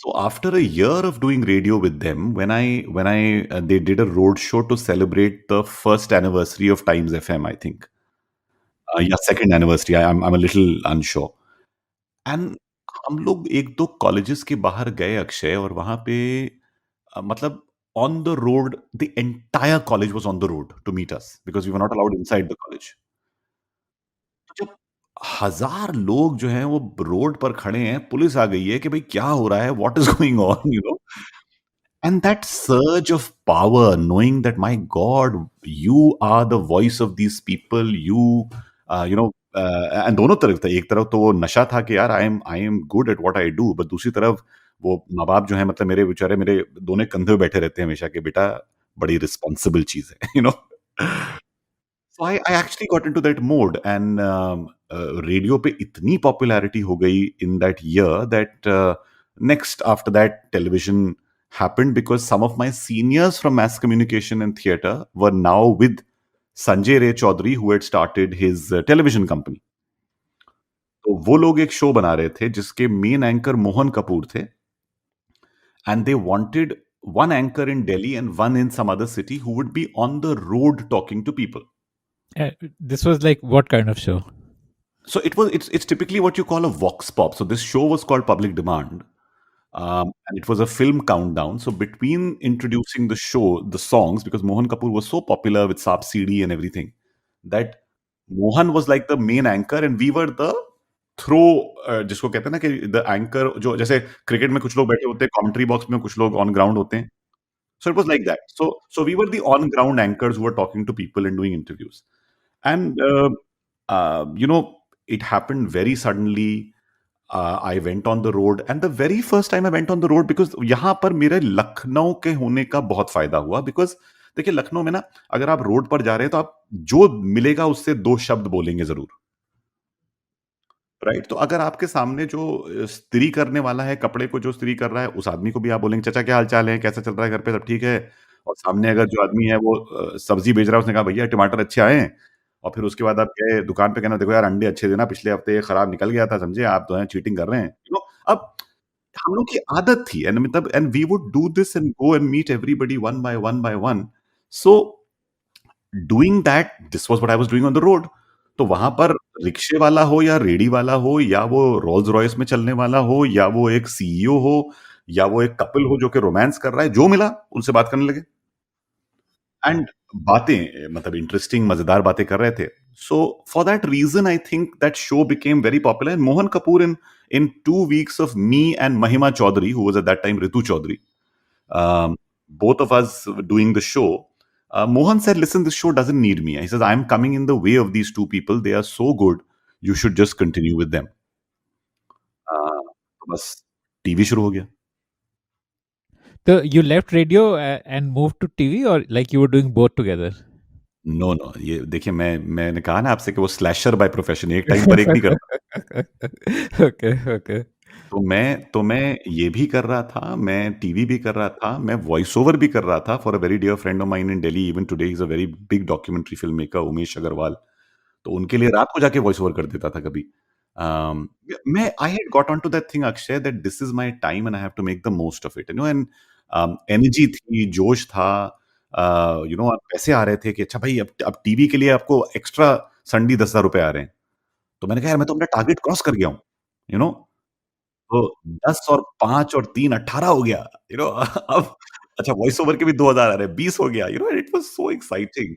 So after a year of doing radio with them, when I they did a road show to celebrate the first anniversary of Times FM, I think, yeah, second anniversary. I'm a little unsure. And हम लोग एक दो colleges के बाहर गए अक्षय, और वहां पे मतलब on the road, the entire college was on the road to meet us because we were not allowed inside the college. तो जब 1000 लोग जो हैं वो रोड पर खड़े हैं, पुलिस आ गई है कि भाई क्या हो रहा है, what is going on, and that surge of power, knowing that my God, you are the voice of these people, and दोनों तरफ था. एक तरफ तो वो नशा था कि यार I am good at what I do, but दूसरी तरफ वो माँ बाप जो है, मतलब मेरे बेचारे मेरे दोनों कंधे पे बैठे रहते हैं हमेशा कि बेटा बड़ी रिस्पॉन्सिबल चीज है. So I actually got into that mode, and radio पे इतनी पॉपुलैरिटी हो गई in that year that next after that television happened because some of my seniors from mass communication and theater were now with Sanjay Ray Chaudhary, who had started his television company. तो वो लोग एक show बना रहे थे जिसके main anchor Mohan Kapoor थे, and they wanted one anchor in Delhi and one in some other city who would be on the road talking to people. This was like what kind of show? So it's typically what you call a vox pop. So this show was called Public Demand, and it was a film countdown. So between introducing the show, the songs, because Mohan Kapoor was so popular with Saap CD and everything, that Mohan was like the main anchor, and we were the throw जिसको कहते हैं ना कि the anchor जो जैसे cricket में कुछ लोग बैठे होते हैं कमेंट्री बॉक्स में कुछ लोग ऑन ग्राउंड होते हैं so it was like that so we were the on ground anchors who were talking to people and doing interviews and it happened very suddenly. I went on the road and the very first time I went on the road because यहाँ पर मेरे लखनऊ के होने का बहुत फायदा हुआ because देखिए लखनऊ में ना अगर आप रोड पर जा रहे हैं तो आप जो मिलेगा उससे दो शब्द बोलेंगे जरूर राइट तो अगर आपके सामने जो स्त्री करने वाला है कपड़े को जो स्त्री कर रहा है उस आदमी को भी आप बोलेंगे चाचा क्या हाल चाल है कैसा चल रहा है घर पे सब ठीक है और सामने अगर जो आदमी है वो सब्जी बेच रहा है उसने कहा भैया टमाटर अच्छे आए हैं और फिर उसके बाद आप गए दुकान पे कहना देखो यार अंडे अच्छे देना पिछले हफ्ते ये खराब निकल गया था समझे आप तो हैं चीटिंग कर रहे हैं अब हम लोग की आदत थी एंड मतलब and we would do this and go and meet everybody one by one so doing that this was what I was doing on the road तो वहां पर रिक्शे वाला हो या रेडी वाला हो या वो रोल्स रॉयस में चलने वाला हो या वो एक सीईओ हो या वो एक कपल हो जो कि रोमांस कर रहा है जो मिला उनसे बात करने लगे एंड बातें मतलब इंटरेस्टिंग मजेदार बातें कर रहे थे so for that reason I think that show became very popular and Mohan Kapoor in 2 weeks of me and Mahima Chaudhary who was at that time Ritu Chaudhary both of us doing the show Mohan said, listen, this show doesn't need me. He says, I'm coming in the way of these two people. They are so good. You should just continue with them. तो बस TV शुरू हो गया. So you left radio and moved to TV or like you were doing both together? No ये देखिए मैंने कहा ना आपसे कि वो स्लैशर बाय प्रोफेशन एक टाइम पर एक नहीं करता. ओके तो मैं ये भी कर रहा था मैं टीवी भी कर रहा था मैं वॉइस ओवर भी कर रहा था for a very dear friend of mine in Delhi even today is a very big documentary film maker Umesh Agarwal तो उनके लिए रात को जाके वॉइस ओवर कर देता था कभी मैं I had got on to that thing Akshay that this is my time and I have to make the most of it and energy थी जोश था पैसे आ रहे थे कि अच्छा भाई अब टीवी के लिए आपको एक्स्ट्रा संडे 10,000 रुपए आ रहे हैं तो मैंने कहा यार मैं तो अपना टारगेट क्रॉस कर गया हूँ यू नो तो 10 और 5 और 3 18 हो गया अब अच्छा वॉइस ओवर के भी 2000 आ रहे हैं 20 हो गया it was so exciting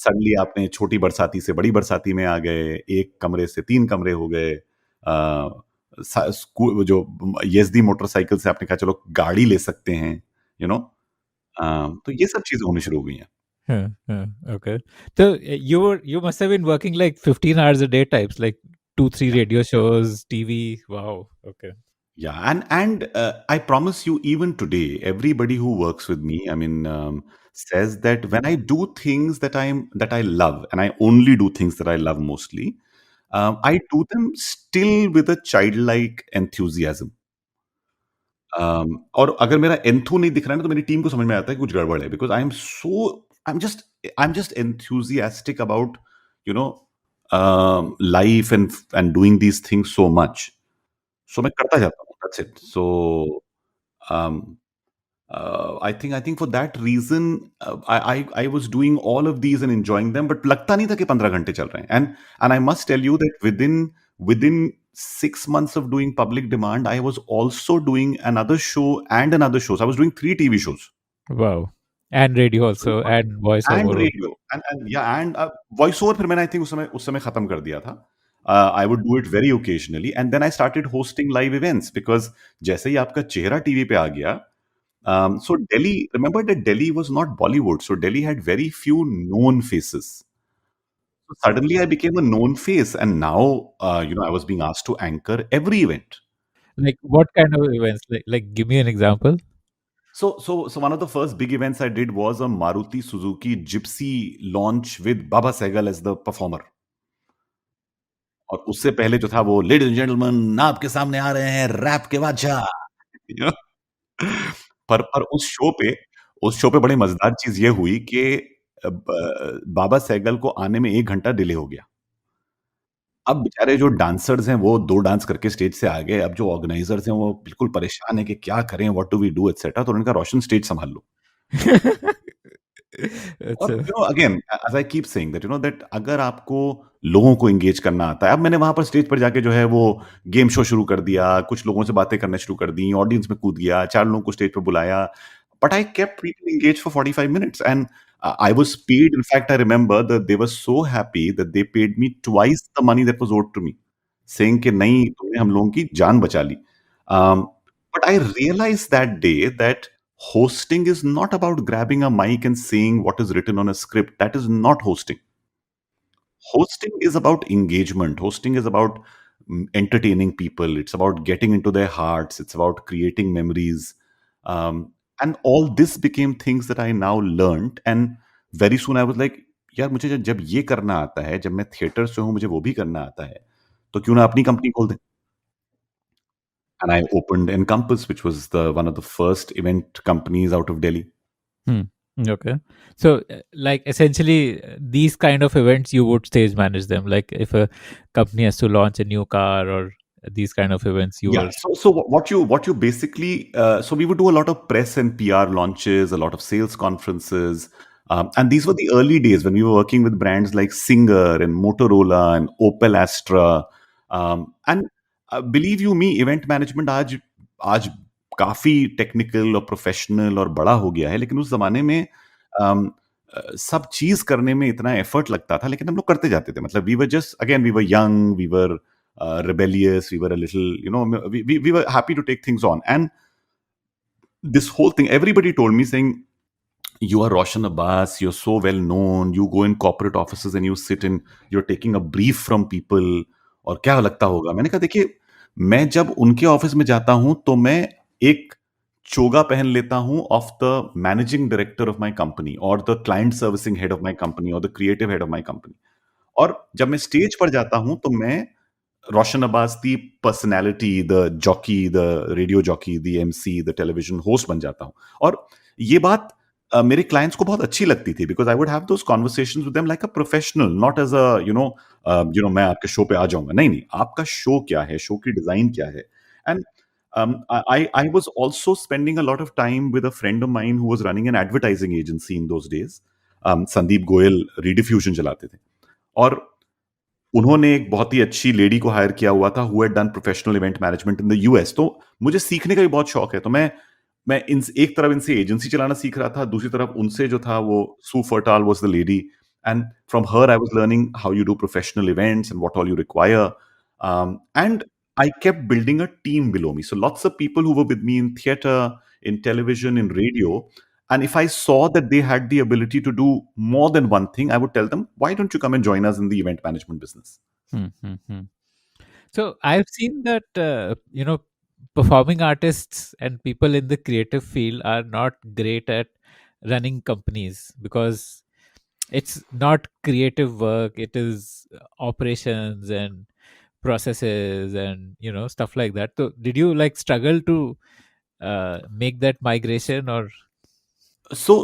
suddenly आपने छोटी बरसाती से बड़ी बरसाती में आ गए एक कमरे से 3 कमरे हो गए स्कूल जो येजदी मोटरसाइकिल से आपने कहा चलो गाड़ी ले सकते हैं तो ये सब चीजें होनी शुरू हो गई हैं. Okay. So you must have been working like 15 hours a day types, like 2-3 radio shows, TV. Wow. Okay. Yeah, and I promise you, even today, everybody who works with me, I mean, says that when I do things that I love, and I only do things that I love mostly, I do them still with a childlike enthusiasm. और अगर मेरा enthu नहीं दिख रहा है ना तो मेरी टीम को समझ में आता है कि कुछ गड़बड़ है because I am just enthusiastic about you know life and doing these things so much so मैं करता जाता हूँ that's it so um, I think for that reason I was doing all of these and enjoying them but लगता नहीं था कि 15 घंटे चल रहे हैं and I must tell you that within 6 months of doing Public Demand I was also doing another show and another show so I was doing 3 TV shows. Wow. And radio also and voice over. And radio and voice over फिर मैंने I think उस समय खत्म कर दिया था. I would do it very occasionally and then I started hosting live events because जैसे ही आपका चेहरा टीवी पे आ गया so Delhi, remember that Delhi was not Bollywood, so Delhi had very few known faces. So suddenly I became a known face, and now I was being asked to anchor every event. Like what kind of events? Like give me an example. So one of the first big events I did was a Maruti Suzuki Gypsy launch with Baba Sehgal as the performer. और उससे पहले जो था वो ladies and gentleman आपके सामने आ रहे हैं रैप के बादशाह पर उस शो पे बड़ी मजेदार चीज ये हुई कि बाबा सहगल को आने में 1 घंटा डिले हो गया अब बेचारे जो डांसर्स हैं वो 2 डांस करके स्टेज से आ गए। अब जो ऑर्गेनाइज़र्स हैं वो बिल्कुल परेशान हैं कि क्या करें, what do we do etcetera. तो उन्होंने कहा रोशन स्टेज सँभाल लो। और अच्छा। Again as I keep saying that that अगर आपको लोगों को एंगेज करना आता है। अब मैंने वहाँ पर स्टेज पर जाके जो है वो गेम शो शुरू कर दिया, कुछ लोगों से बातें करना शुरू कर दी, ऑडियंस में कूद गया, 4 लोगों को स्टेज पे बुलाया। But I kept people engaged for 45 minutes and I was paid. In fact, I remember that they were so happy that they paid me twice the money that was owed to me, saying कि नहीं तुमने हम लोगों की जान बचा ली. Um, but I realized that day that hosting is not about grabbing a mic and saying what is written on a script. That is not hosting. Hosting is about engagement. Hosting is about entertaining people. It's about getting into their hearts. It's about creating memories. Um, and all this became things that I now learned. And very soon I was like, यार मुझे जब ये करना आता है, जब मैं theatre से हूँ, मुझे वो भी करना आता है, तो क्यों ना अपनी कंपनी खोल दें? And I opened Encompass, which was the one of the first event companies out of Delhi. Hmm. Okay. So, like essentially, these kind of events you would stage manage them. Like if a company has to launch a new car or these kind of events, you Yeah. were. So what you basically so we would do a lot of press and PR launches, a lot of sales conferences, and these were the early days when we were working with brands like Singer and Motorola and Opel Astra, and believe you me, event management आज काफी technical और professional और बड़ा हो गया है, लेकिन उस जमाने में um, सब चीज करने में इतना एफर्ट लगता था, लेकिन हम लोग करते जाते थे. मतलब we were just again we were young, we were rebellious, we were a little, we were happy to take things on. And this whole thing, everybody told me saying, you are Roshan Abbas, you're so well known, you go in corporate offices and you sit in, you're taking a brief from people, और क्या लगता होगा. मैंने कहा देखिए, मैं जब उनके ऑफिस में जाता हूं तो मैं एक चोगा पहन लेता हूं of the managing director of my company और the client servicing head of my company और the creative head of my company. और जब मैं स्टेज पर जाता हूं तो मैं Roshan Abbas, the personality, the jockey, the radio jockey, the MC, the television host बन जाता हूँ. और ये बात मेरे क्लाइंट्स को बहुत अच्छी लगती थी because I would have those conversations with them like a professional, not as a मैं आपके शो पे आ जाऊंगा. नहीं नहीं, आपका शो क्या है, शो की डिजाइन क्या है. And I was also spending a lot of time with a friend of mine who was running an advertising agency in those days. Sandeep Goyal Rediffusion चलाते थे. और उन्होंने एक बहुत ही अच्छी लेडी को हायर किया हुआ था who had done professional event management in the US. तो मुझे सीखने का भी बहुत शौक है. तो मैं इन एक तरफ इनसे एजेंसी चलाना सीख रहा था, दूसरी तरफ उनसे जो था वो Sue Fertal was the lady, and from her I was learning how you do professional events and what all you require. And I kept building a team below me. So lots of people who were with me in theater, in television, in radio. And if I saw that they had the ability to do more than one thing, I would tell them, why don't you come and join us in the event management business? Hmm, hmm, hmm. So I've seen that performing artists and people in the creative field are not great at running companies because it's not creative work. It is operations and processes and stuff like that. So did you like struggle to make that migration or? So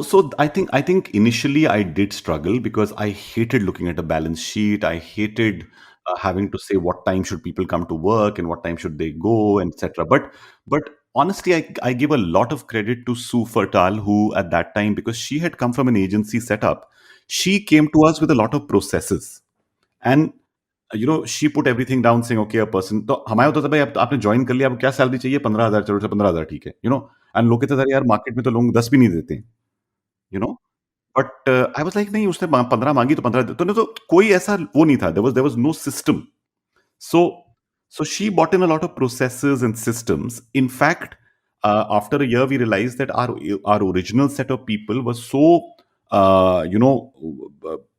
I think initially I did struggle because I hated looking at a balance sheet. I hated having to say what time should people come to work and what time should they go, and etc. But honestly, I give a lot of credit to Sue Fertal, who at that time, because she had come from an agency setup, she came to us with a lot of processes. And she put everything down saying, okay, a person, तो हमारा होता था भाई, अब तो आपने join कर लिया, अब क्या सैलरी चाहिए, 15,000, चलो 15,000 ठीक है, एंड लोग कहते थे यार मार्केट में तो लोग 10 भी नहीं देते हैं, you no but I was like नहीं, उसने 15 मांगी तो 15 तो नहीं, तो कोई ऐसा वो नहीं था, there was no system. So, so she bought in a lot of processes and systems. In fact, after a year, we realized that our original set of people was so,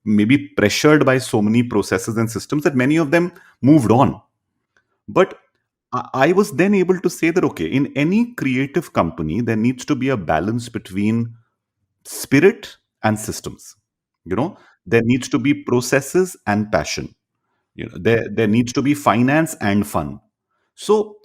maybe pressured by so many processes and systems that many of them moved on. But I was then able to say that okay, in any creative company, there needs to be a balance between spirit and systems. There needs to be processes and passion. There needs to be finance and fun. So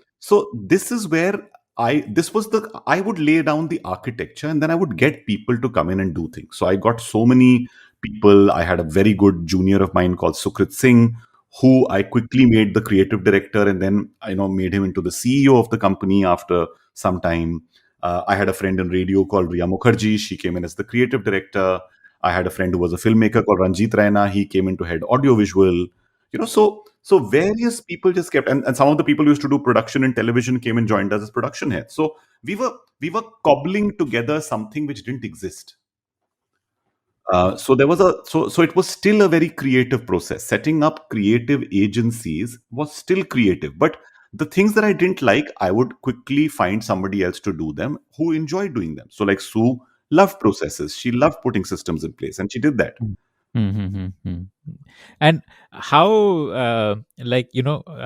this is where I would lay down the architecture and then I would get people to come in and do things. So I got so many people. I had a very good junior of mine called Sukrit Singh, who I quickly made the creative director, and then made him into the CEO of the company after some time. I had a friend in radio called Riya Mukherjee. She came in as the creative director. I had a friend who was a filmmaker called Ranjit Raina. He came in to head audiovisual. So various people just kept, and some of the people who used to do production in television came and joined us as production heads. So we were cobbling together something which didn't exist. So there was a so it was still a very creative process. Setting up creative agencies was still creative, but the things that I didn't like, I would quickly find somebody else to do them who enjoyed doing them. So like Sue loved processes, she loved putting systems in place, and she did that. Mm-hmm. And how,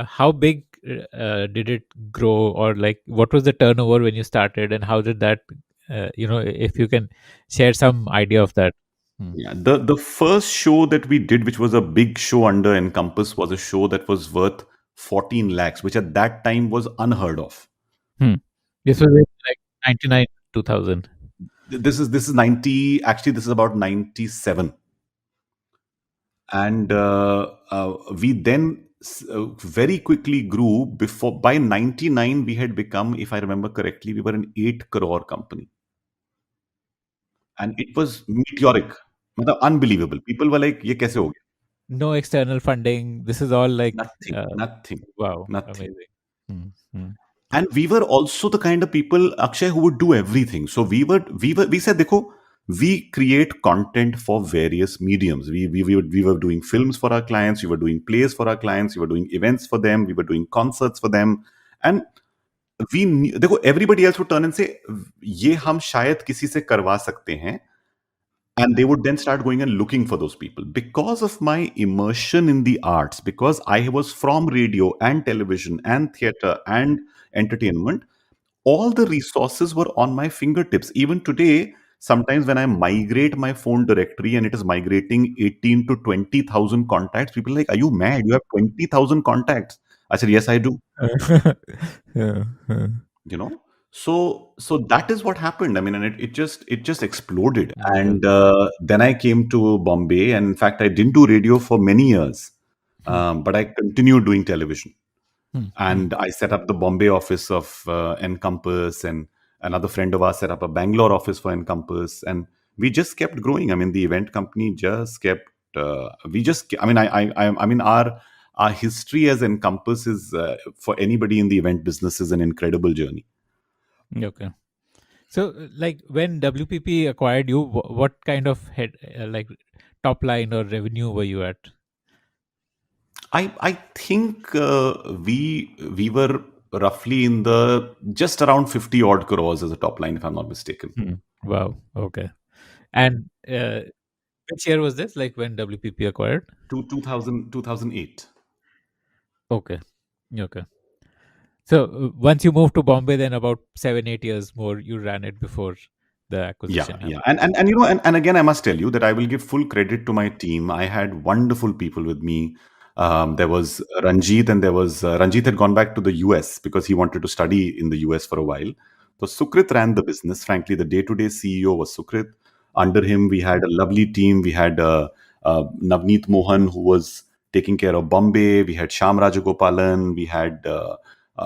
how big did it grow, or like what was the turnover when you started, and how did that, if you can share some idea of that? Hmm. Yeah, the first show that we did, which was a big show under Encompass, was a show that was worth 14 lakhs, which at that time was unheard of. Hmm. This was in like 99, 2000. This is 90, actually this is about 97. And we then very quickly grew. Before, by 99 we had become, if I remember correctly, we were an 8 crore company, and it was meteoric. Matlab, unbelievable. People were like, ye kaise ho gaya? No external funding. This is all like, Nothing, nothing, wow, nothing. amazing. Hmm. Hmm. And we were also the kind of people, Akshay, who would do everything. So we said, dekho, we create content for various mediums. We were doing films for our clients, we were doing plays for our clients, we were doing events for them, we were doing concerts for them. And देखो, everybody else would turn and say, ये हम शायद किसी से करवा सकते हैं. And they would then start going and looking for those people. Because of my immersion in the arts, because I was from radio and television and theater and entertainment, all the resources were on my fingertips. Even today, sometimes when I migrate my phone directory and it is migrating 18 to 20,000 contacts, people are like, are you mad? You have 20,000 contacts. I said, yes, I do. Yeah, yeah. So that is what happened. I mean, and it just exploded. Yeah. And then I came to Bombay, and in fact I didn't do radio for many years, Hmm. but I continued doing television. Hmm. And I set up the Bombay office of Encompass, and another friend of ours set up a Bangalore office for Encompass, and we just kept growing. I mean, the event company just kept. We just. I mean, I mean, our history as Encompass is, for anybody in the event business, is an incredible journey. Okay. So, like when WPP acquired you, what kind of head, like top line or revenue were you at? I think we were roughly in the just around 50 odd crores as a top line, if I'm not mistaken. Hmm. Wow. Okay. And which year was this? Like when WPP acquired? 2008. Okay. Okay. So once you moved to Bombay, then about 7, 8 years more, you ran it before the Yeah, acquisition yeah. happened. And and again, I must tell you that I will give full credit to my team. I had wonderful people with me. There was Ranjit, and there was Ranjit had gone back to the US because he wanted to study in the US for a while. So Sukrit ran the business. Frankly, the day-to-day CEO was Sukrit. Under him, we had a lovely team. We had Navneet Mohan, who was taking care of Bombay. We had Sham Rajagopalan. We had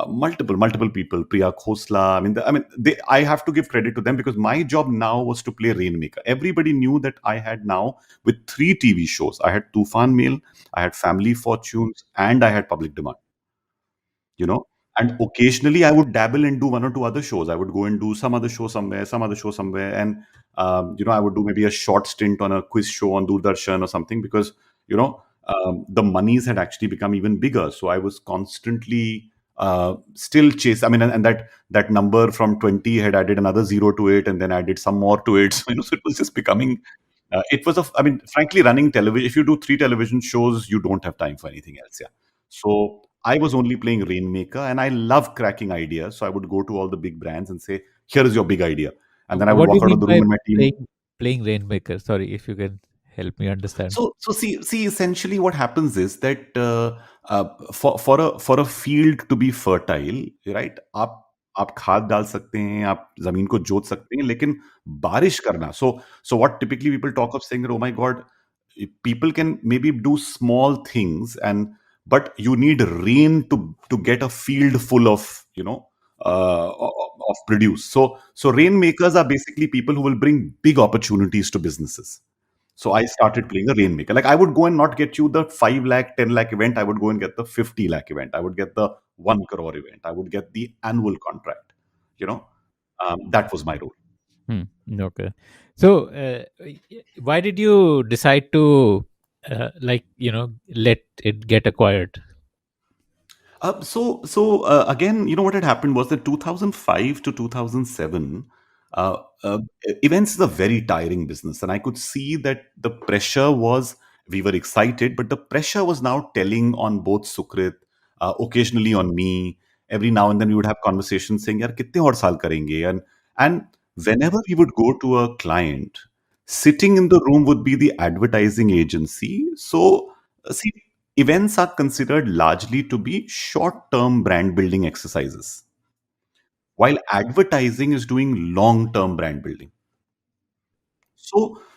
multiple people, Priya Khosla. I mean, I have to give credit to them, because my job now was to play rainmaker. Everybody knew that I had now, with 3 TV shows, I had Tufan Mail, I had Family Fortunes, and I had Public Demand. you know and occasionally I would dabble and do one or two other shows. I would go and do some other show somewhere, some other show somewhere, and I would do maybe a short stint on a quiz show on Doordarshan or something, because the monies had actually become even bigger. So I was constantly still chase. I mean, and that number from 20 had added another zero to it, and then added some more to it. So it was just becoming, it was I mean, frankly, running television, if you do 3 television shows, you don't have time for anything else. Yeah. So I was only playing rainmaker, and I love cracking ideas. So I would go to all the big brands and say, "Here is your big idea," and then I would What do you walk out of mean the by room, and my team. playing Rainmaker? Sorry, if you can help me understand. So see, essentially, what happens is that for a field to be fertile, right? आप खाद डाल सकते हैं, आप जमीन को जोत सकते हैं, लेकिन बारिश करना. So what typically people talk of saying that, oh my God, people can maybe do small things, and but you need rain to get a field full of, of produce. So rainmakers are basically people who will bring big opportunities to businesses. So I started playing a rainmaker. Like I would go and not get you the 5 lakh, 10 lakh event. I would go and get the 50 lakh event. I would get the 1 crore event. I would get the annual contract. You know, that was my role. Hmm. Okay. So, why did you decide to, let it get acquired? Again, what had happened was that 2005 to 2007, uh, uh, events is a very tiring business, and I could see that the pressure was. We were excited, but the pressure was now telling on both Sukrit, occasionally on me. Every now and then we would have conversations saying, "Yaar, kitne aur saal karenge?" And whenever we would go to a client, sitting in the room would be the advertising agency. So, see, events are considered largely to be short term brand building exercises, while advertising is doing long term brand building.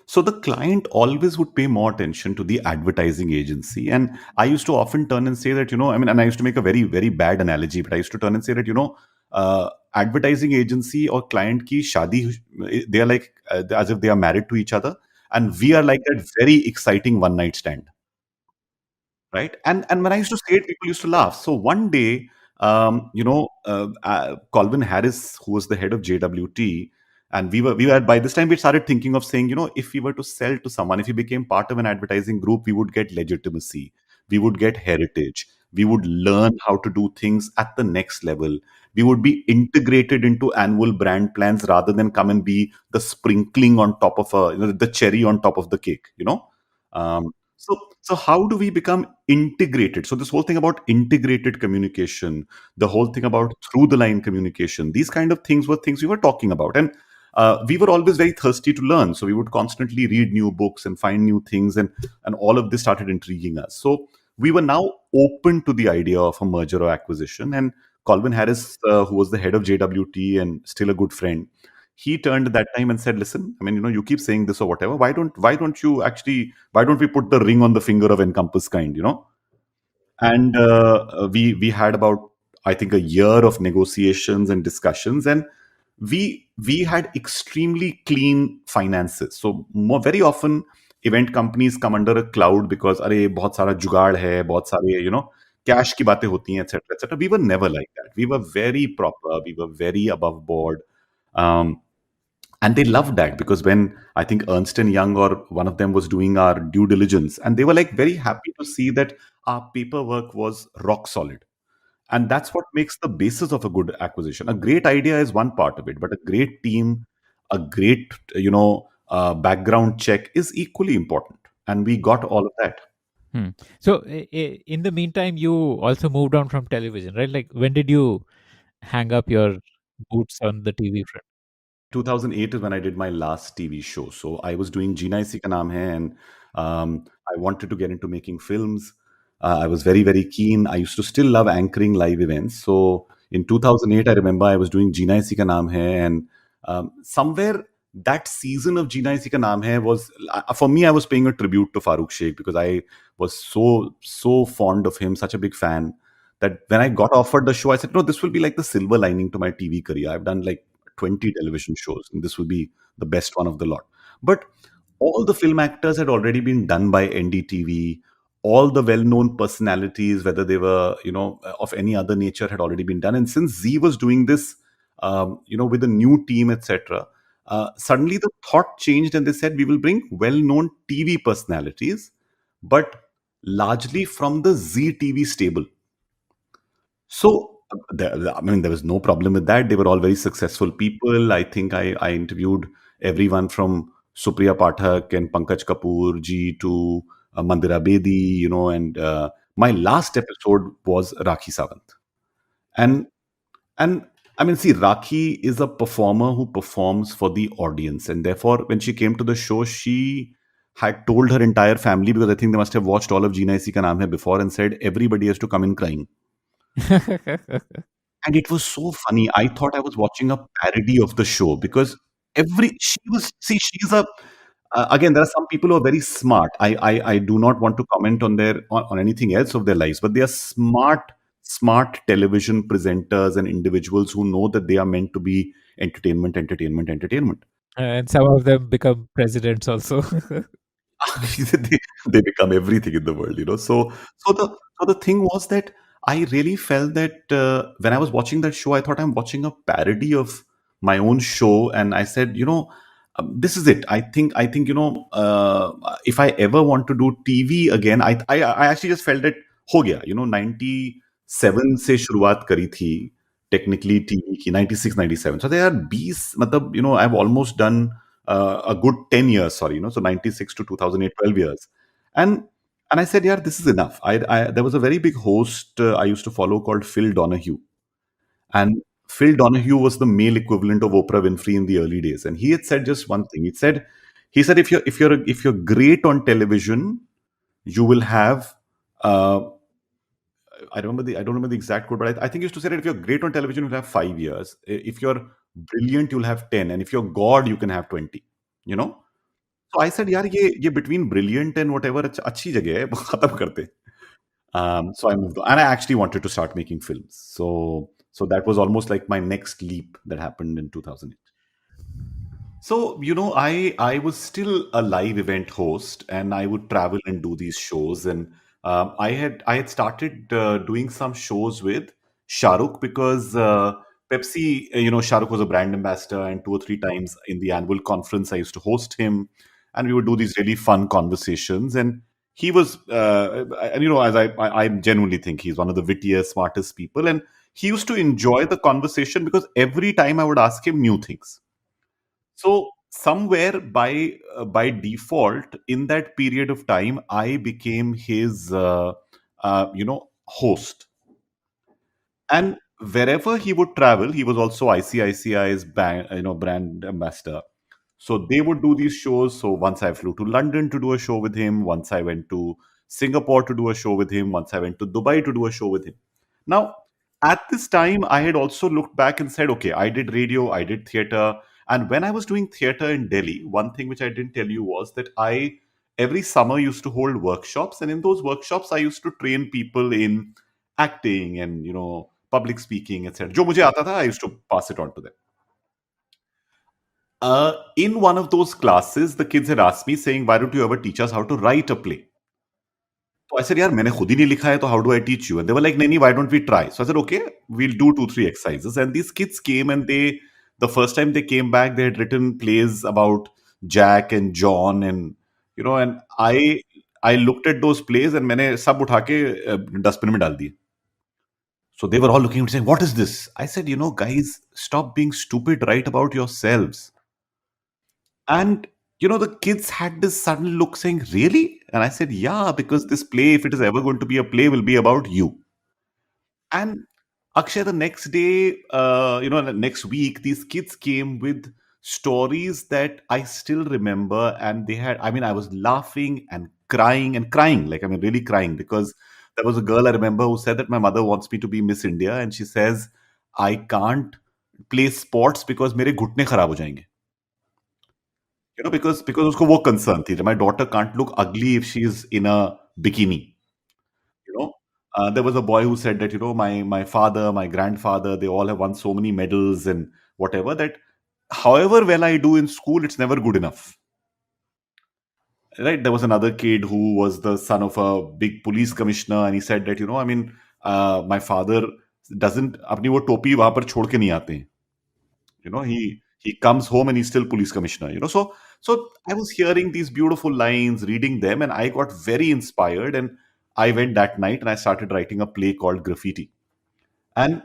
So the client always would pay more attention to the advertising agency. And I used to often turn and say that, I mean, and I used to make a very, very bad analogy, but I used to turn and say that, advertising agency or client ki shadi, they are like as if they are married to each other. And we are like that very exciting one night stand. Right? And when I used to say it, people used to laugh. So one day, Colvin Harris, who was the head of JWT, and we were by this time we started thinking of saying, if we were to sell to someone, if we became part of an advertising group, we would get legitimacy, we would get heritage, we would learn how to do things at the next level. We would be integrated into annual brand plans rather than come and be the sprinkling on top of the cherry on top of the cake. So how do we become integrated? So this whole thing about integrated communication, the whole thing about through the line communication, these kind of things were things we were talking about, and we were always very thirsty to learn. So we would constantly read new books and find new things, and all of this started intriguing us. So we were now open to the idea of a merger or acquisition. And Colvin Harris, who was the head of JWT and still a good friend, he turned at that time and said, "Listen, I mean, you keep saying this or whatever. Why don't we put the ring on the finger of Encompass kind?" And we had about, I think, a year of negotiations and discussions, and we had extremely clean finances. So very often event companies come under a cloud because अरे बहुत सारा जुगाड़ है, बहुत सारे cash की बातें होती हैं, etc., etc. We were never like that. We were very proper. We were very above board. Um, and they loved that, because when I think Ernst and Young or one of them was doing our due diligence, and they were like very happy to see that our paperwork was rock solid. And that's what makes the basis of a good acquisition. A great idea is one part of it, but a great team, a great background check is equally important, and we got all of that. Hmm. So, in the meantime, you also moved on from television, right? Like, when did you hang up your boots on the TV front? 2008 is when I did my last TV show. So I was doing Jeena Isi Ka Naam Hai, and I wanted to get into making films. I was very, very keen. I used to still love anchoring live events. So in 2008, I remember I was doing Jeena Isi Ka Naam Hai, and somewhere that season of Jeena Isi Ka Naam Hai was, for me, I was paying a tribute to Farooq Sheikh, because I was so fond of him, such a big fan, that when I got offered the show, I said, no, this will be like the silver lining to my TV career. I've done like 20 television shows, and this will be the best one of the lot. But all the film actors had already been done by NDTV. All the well-known personalities, whether they were, of any other nature, had already been done. And since Z was doing this, with a new team, etc., suddenly the thought changed, and they said, we will bring well-known TV personalities, but largely from the Z TV stable. So, I mean, there was no problem with that. They were all very successful people. I think I interviewed everyone from Supriya Pathak and Pankaj Kapoor ji to Mandira Bedi, and my last episode was Rakhi Sawant. And and I mean, see, Rakhi is a performer who performs for the audience, and therefore, when she came to the show, she had told her entire family, because I think they must have watched all of Jeena Isi Ka Naam Hai before, and said everybody has to come in crying. And it was so funny. I thought I was watching a parody of the show, because every she was see she's a Again, there are some people who are very smart. I do not want to comment on on anything else of their lives, but they are smart television presenters and individuals who know that they are meant to be entertainment, entertainment, entertainment. And some of them become presidents also. they, they become everything in the world, you know. So the thing was that I really felt that when I was watching that show, I thought I'm watching a parody of my own show, and I said, this is it. I think if I ever want to do TV again, I actually just felt that हो गया, 97 से शुरुआत करी थी technically TV की 96 97, so there are 20, मतलब I've almost done a good 10 years, sorry, so 96 to 2008, 12 years. And I said, yeah, this is enough. There was a very big host I used to follow called Phil Donahue. And Phil Donahue was the male equivalent of Oprah Winfrey in the early days. And he had said just one thing. He said, if you're great on television, you will have I don't remember the exact quote, but I think he used to say that if you're great on television, you'll have 5 years. If you're brilliant, you'll have 10. And if you're God, you can have 20. You know? So I said, यार ये between brilliant and whatever अच्छी जगह है खत्म करते. So I moved on, and I actually wanted to start making films. So that was almost like my next leap that happened in 2008. So, I was still a live event host, and I would travel and do these shows. And I had started doing some shows with Shahrukh because Pepsi, Shahrukh was a brand ambassador, and 2 or 3 times in the annual conference, I used to host him, and we would do these really fun conversations. And he was, and as I genuinely think he's one of the wittiest, smartest people, and he used to enjoy the conversation because every time I would ask him new things. So somewhere by default, in that period of time, I became his host. And wherever he would travel, he was also ICICI's brand ambassador. So they would do these shows. So once I flew to London to do a show with him. Once I went to Singapore to do a show with him. Once I went to Dubai to do a show with him. Now, at this time, I had also looked back and said, okay, I did radio, I did theater. And when I was doing theater in Delhi, one thing which I didn't tell you was that I every summer used to hold workshops. And in those workshops, I used to train people in acting and, public speaking, etc. जो मुझे आता था, I used to pass it on to them. In one of those classes, the kids had asked me, saying, "Why don't you ever teach us how to write a play?" So I said, "यार मैंने खुद ही नहीं लिखा है, तो how do I teach you?" And they were like, "नहीं नहीं, why don't we try?" So I said, "Okay, we'll do 2 3 exercises." And these kids came, and the first time they came back, they had written plays about Jack and John, and I looked at those plays, and मैंने सब उठा के dustbin में डाल दिए. So they were all looking at me saying, "What is this?" I said, "Guys, stop being stupid. Write about yourselves." And the kids had this sudden look saying, "Really?" And I said, "Yeah, because this play, if it is ever going to be a play, will be about you." And Akshay, the next day, the next week, these kids came with stories that I still remember. And I was laughing and crying, like, really crying, because there was a girl I remember who said that my mother wants me to be Miss India. And she says, I can't play sports because मेरे घुटने खराब हो जाएंगे. Because उसको वो concern थी. My daughter can't look ugly if she's in a bikini. You know, there was a boy who said that my father, my grandfather, they all have won so many medals and whatever, that however well I do in school, it's never good enough. Right? There was another kid who was the son of a big police commissioner, and he said that my father doesn't अपनी वो टोपी वहां पर छोड़ के नहीं आते हैं. He comes home and he's still police commissioner. So I was hearing these beautiful lines, reading them, and I got very inspired. And I went that night and I started writing a play called Graffiti. And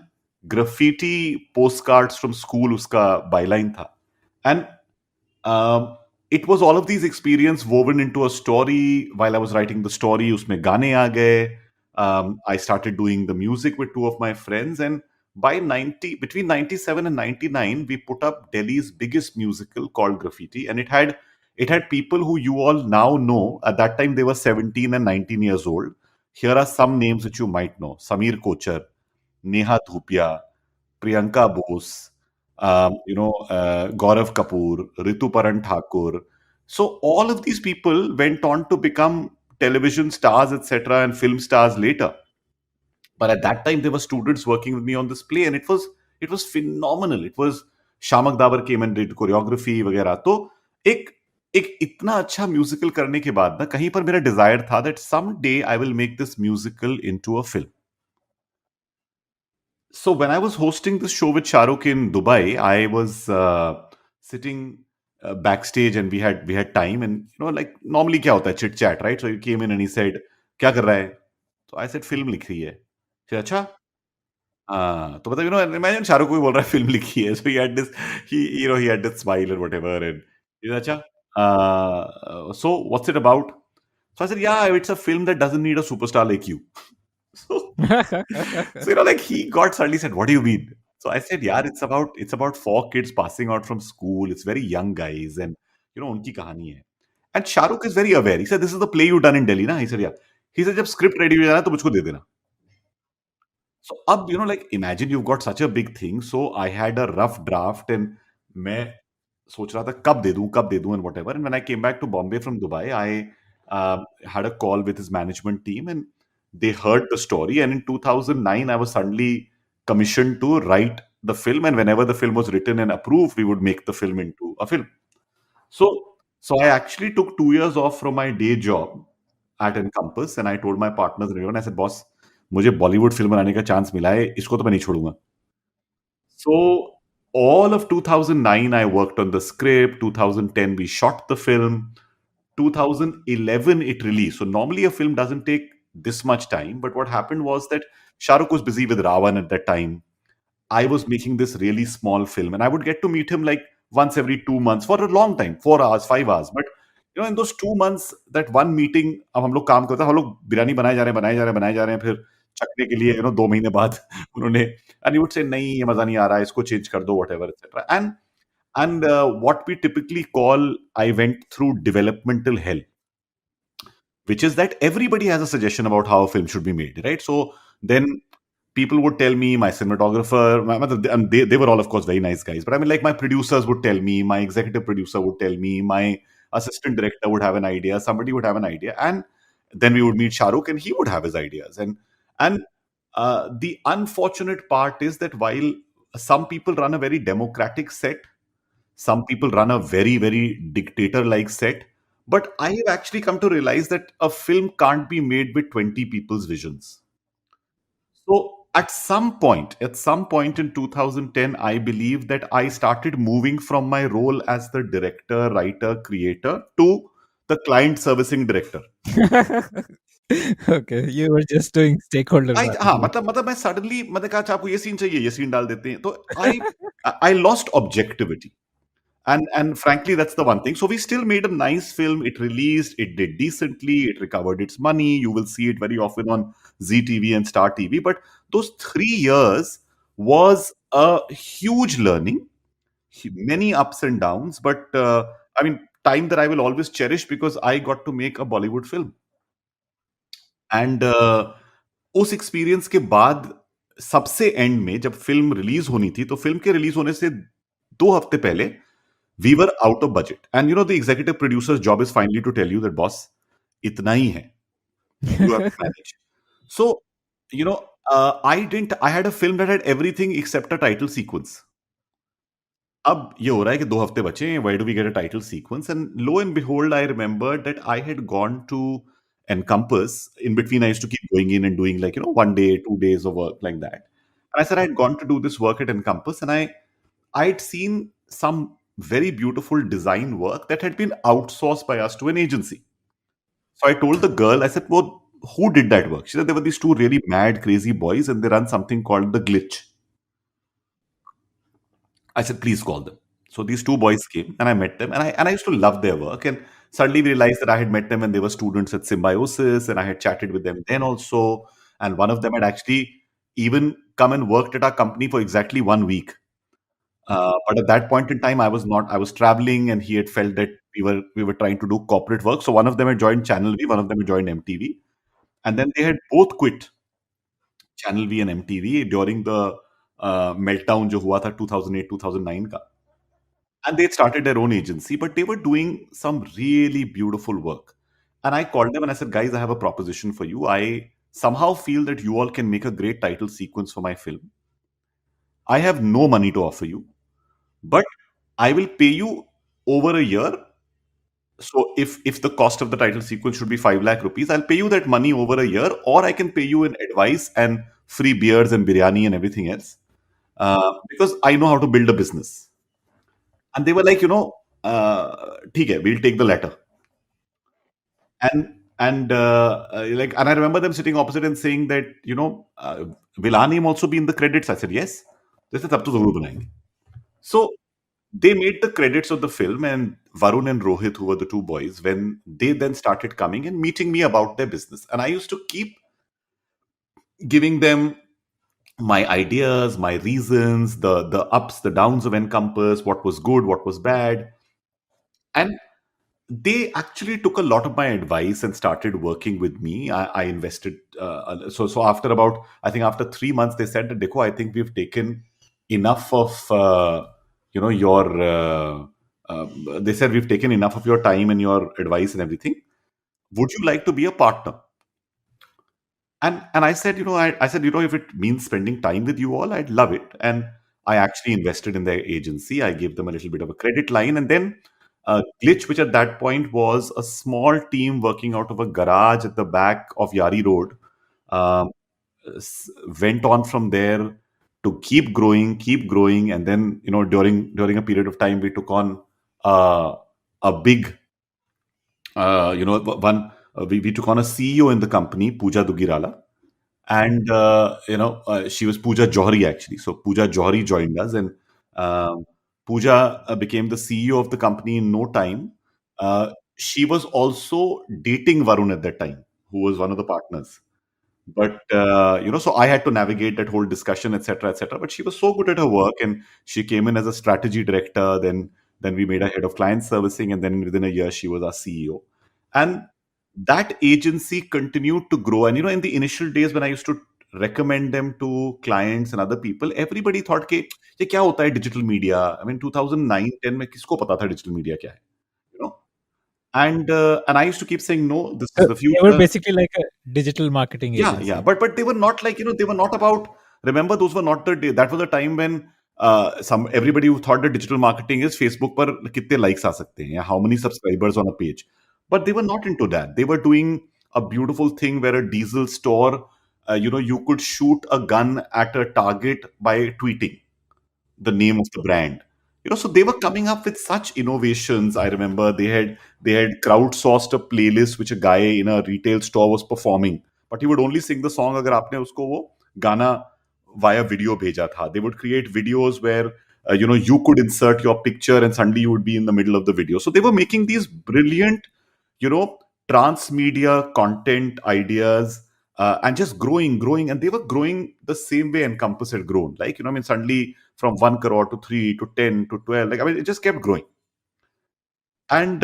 graffiti postcards from school uska byline tha. And um, it was all of these experience woven into a story. While I was writing the story, usme gaane aa gaye. I started doing the music with two of my friends, and between 97 and 99, we put up Delhi's biggest musical called Graffiti, and it had people who you all now know. At that time, they were 17 and 19 years old. Here are some names which you might know: Samir Kochar, Neha Dhupia, Priyanka Bose, Gaurav Kapoor, Ritu Paran Thakur, So all of these people went on to become television stars, etc., and film stars later. But at that time, there were students working with me on this play, and it was phenomenal. It was Shamak Dabar came and did choreography वगैरह. तो एक एक इतना अच्छा musical करने के बाद ना कहीं पर मेरा डिजायर था that someday I will make this musical into a film. So when I was hosting this show with Shahrukh in Dubai, I was sitting backstage, and we had time, and like normally क्या होता है chit chat, right? So he came in and he said, क्या कर रहा है? So I said film लिख रही है. He said, अच्छा. हाँ, तो मतलब imagine शाहरुख को भी बोल रहा है फिल्म लिखी है. So he had this smile and whatever, and he said, अच्छा. So what's it about? So I said, yeah, it's a film that doesn't need a superstar like you. So like he got suddenly said, "What do you mean?" So I said, "Yeah, it's about four kids passing out from school. It's very young guys, and उनकी कहानी है." And Shahrukh is very aware. He said, "This is the play you done in Delhi, na?" He said, "Yeah." He said, "जब script ready हो जाना तो मुझको दे देना." So अब like imagine you've got such a big thing. So I had a rough draft, and मैं सोच रहा था कब दे दूं and whatever. And when I came back to Bombay from Dubai, I had a call with his management team, and they heard the story. And in 2009, I was suddenly commissioned to write the film. And whenever the film was written and approved, we would make the film into a film. So, so I actually took 2 years off from my day job at Encompass, and I told my partners, and I said, "Boss, मुझे Bollywood film बनाने का chance मिला है, इसको तो मैं नहीं छोड़ूंगा." So all of 2009, I worked on the script. 2010, we shot the film. 2011, it released. So normally a film doesn't take this much time. But what happened was that Shahrukh was busy with Ravan at that time. I was making this really small film, and I would get to meet him like once every 2 months for a long time, 4 hours, 5 hours. But in those 2 months, that one meeting, अब हम लोग काम करते हैं, हम लोग बिरयानी बनाए जा रहे हैं, बनाए जा रहे हैं, बनाए जा रहे हैं, फिर चखने के लिए 2 महीने बाद उन्होंने and he would say नहीं ये मजा नहीं आ रहा है, इसको चेंज कर दो, whatever, etc. And what we typically call, I went through developmental hell, which is that everybody has a suggestion about how a film should be made, right? So then people would tell me, my cinematographer, and they were all, of course, very nice guys. But I mean, like my producers would tell me, my executive producer would tell me, my assistant director would have an idea, somebody would have an idea, and then we would meet Shahrukh, and he would have his ideas. And the unfortunate part is that while some people run a very democratic set, some people run a very, very dictator like set. But I have actually come to realize that a film can't be made with 20 people's visions. So at some point in 2010, I believe that I started moving from my role as the director, writer, creator to the client servicing director. Okay, you were just doing stakeholder हाँ, management. मतलब मैं suddenly मैंने कहा अच्छा आपको ये scene चाहिए, ये सीन डाल देते हैं. तो I lost objectivity. And frankly, that's the one thing. So we still made a nice film. It released, it did decently, it recovered its money. You will see it very often on ZTV and Star TV. But those 3 years was a huge learning, many ups and downs. But I mean, time that I will always cherish because I got to make a Bollywood film. And उस experience के बाद सबसे and में जब film release होनी थी, तो film के रिलीज होने से 2 हफ्ते पहले we were out of budget. And the executive producer's job is finally to tell you that, boss, itna hi hai. You have to manage. So, I had a film that had everything except a title sequence. अब ये हो रहा है कि 2 हफ्ते बचे हैं. Where do we get a title sequence? And lo and behold, I remembered that I had gone to Encompass. In between, I used to keep going in and doing 1 day, 2 days of work like that. And I said I had gone to do this work at Encompass, and I'd seen some very beautiful design work that had been outsourced by us to an agency. So I told the girl, I said, well, who did that work? She said there were these two really mad, crazy boys, and they run something called The Glitch. I said, please call them. So these two boys came, and I met them, and I used to love their work. And suddenly we realized that I had met them when they were students at Symbiosis, and I had chatted with them then also. And one of them had actually even come and worked at our company for exactly 1 week. But at that point in time, I was not. I was traveling, and he had felt that we were trying to do corporate work. So one of them had joined Channel V, one of them had joined MTV, and then they had both quit Channel V and MTV during the meltdown जो हुआ था 2008-2009 का. and they started their own agency, but they were doing some really beautiful work. And I called them and I said, guys, I have a proposition for you. I somehow feel that you all can make a great title sequence for my film. I have no money to offer you, but I will pay you over a year. So if the cost of the title sequence should be 5 lakh rupees, I'll pay you that money over a year, or I can pay you in advice and free beers and biryani and everything else, because I know how to build a business. And they were like, ठीक है, we'll take the latter. And I remember them sitting opposite and saying that, will our name also be in the credits? I said yes. They said, तब तो जरूर बनाएंगे. So they made the credits of the film, and Varun and Rohit, who were the two boys, when they then started coming and meeting me about their business, and I used to keep giving them my ideas, my reasons, the ups, the downs of Encompass, what was good, what was bad, and they actually took a lot of my advice and started working with me. I invested. So after about, I think after 3 months, they said that, Dekho, I think we've taken enough of your. They said we've taken enough of your time and your advice and everything. Would you like to be a partner? And I said, I said, if it means spending time with you all, I'd love it. And I actually invested in their agency. I gave them a little bit of a credit line, and then Glitch, which at that point was a small team working out of a garage at the back of Yari Road, um, went on from there to keep growing, and then during a period of time, we took on a big, one. We took on a CEO in the company, Pooja Dugirala, and she was Pooja Johari actually. So Pooja Johari joined us, and Pooja became the CEO of the company in no time. She was also dating Varun at that time, who was one of the partners. But so I had to navigate that whole discussion, etc., etc. But she was so good at her work, and she came in as a strategy director. Then we made her head of client servicing, and then within a year she was our CEO. And that agency continued to grow. And in the initial days when I used to recommend them to clients and other people, everybody thought कि ये क्या होता है digital media? I mean 2009-10 में किसको पता था digital media क्या है? You know? And I used to keep saying, no, this is So the they were future. basically like a digital marketing Yeah, agency. yeah, but they were not like, they were not about. Remember, those were not the day. That was the time when some everybody who thought that digital marketing is Facebook पर कितने likes आ सकते हैं, how many subscribers on a page. But they were not into that. They were doing a beautiful thing where a diesel store, you could shoot a gun at a target by tweeting the name of the brand. So they were coming up with such innovations. I remember they had crowdsourced a playlist which a guy in a retail store was performing, but he would only sing the song अगर आपने उसको वो गाना via video भेजा था. They would create videos where you could insert your picture and suddenly you would be in the middle of the video. So they were making these brilliant, you know transmedia content ideas, and just growing, and they were growing the same way Encompass had grown. Like, I mean, suddenly from 1 crore to 3 to 10 to 12, like, I mean, it just kept growing. And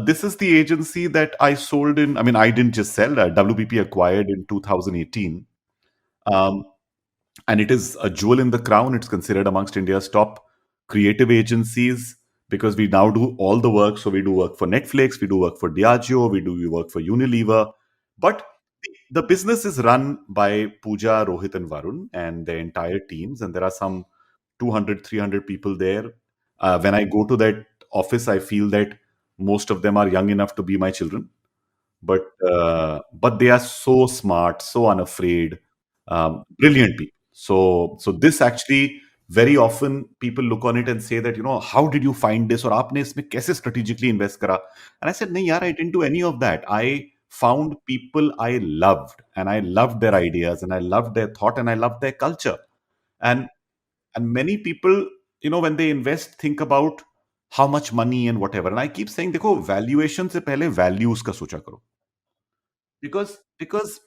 this is the agency that I sold in. I mean, I didn't just sell. WPP acquired in 2018. Um, and it is a jewel in the crown. It's considered amongst India's top creative agencies because we now do all the work. So we do work for Netflix, we do work for Diageo, we work for Unilever. But the business is run by Pooja, Rohit, and Varun and their entire teams. And there are some 200, 300 people there. When I go to that office, I feel that most of them are young enough to be my children, but they are so smart, so unafraid, brilliant people. So this actually, very often people look on it and say that, how did you find this, or आपने इसमें कैसे strategically invest करा? And I said, नहीं यार, I didn't do any of that. I found people I loved, and I loved their ideas, and I loved their thought, and I loved their culture. And many people, when they invest, think about how much money and whatever. And I keep saying, देखो, valuation से पहले values का सोचा करो. Because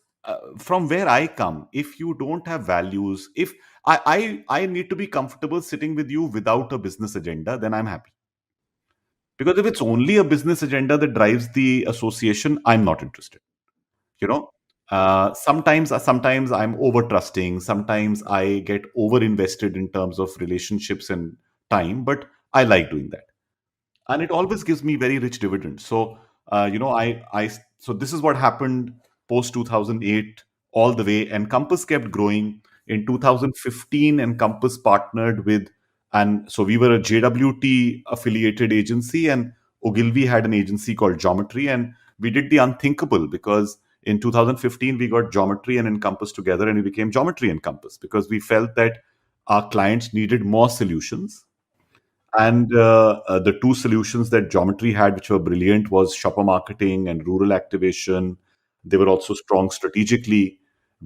from where I come, if you don't have values, if I need to be comfortable sitting with you without a business agenda, then I'm happy. Because if it's only a business agenda that drives the association, I'm not interested. you know sometimes I'm over trusting, sometimes I get over invested in terms of relationships and time, but I like doing that, and it always gives me very rich dividends. So so this is what happened post 2008 all the way. Encompass kept growing. In 2015, Encompass partnered with, and so we were a JWT affiliated agency, and Ogilvy had an agency called Geometry, and we did the unthinkable, because in 2015 we got Geometry and Encompass together, and we became Geometry Encompass, because we felt that our clients needed more solutions. And the two solutions that Geometry had, which were brilliant, was shopper marketing and rural activation. They were also strong strategically.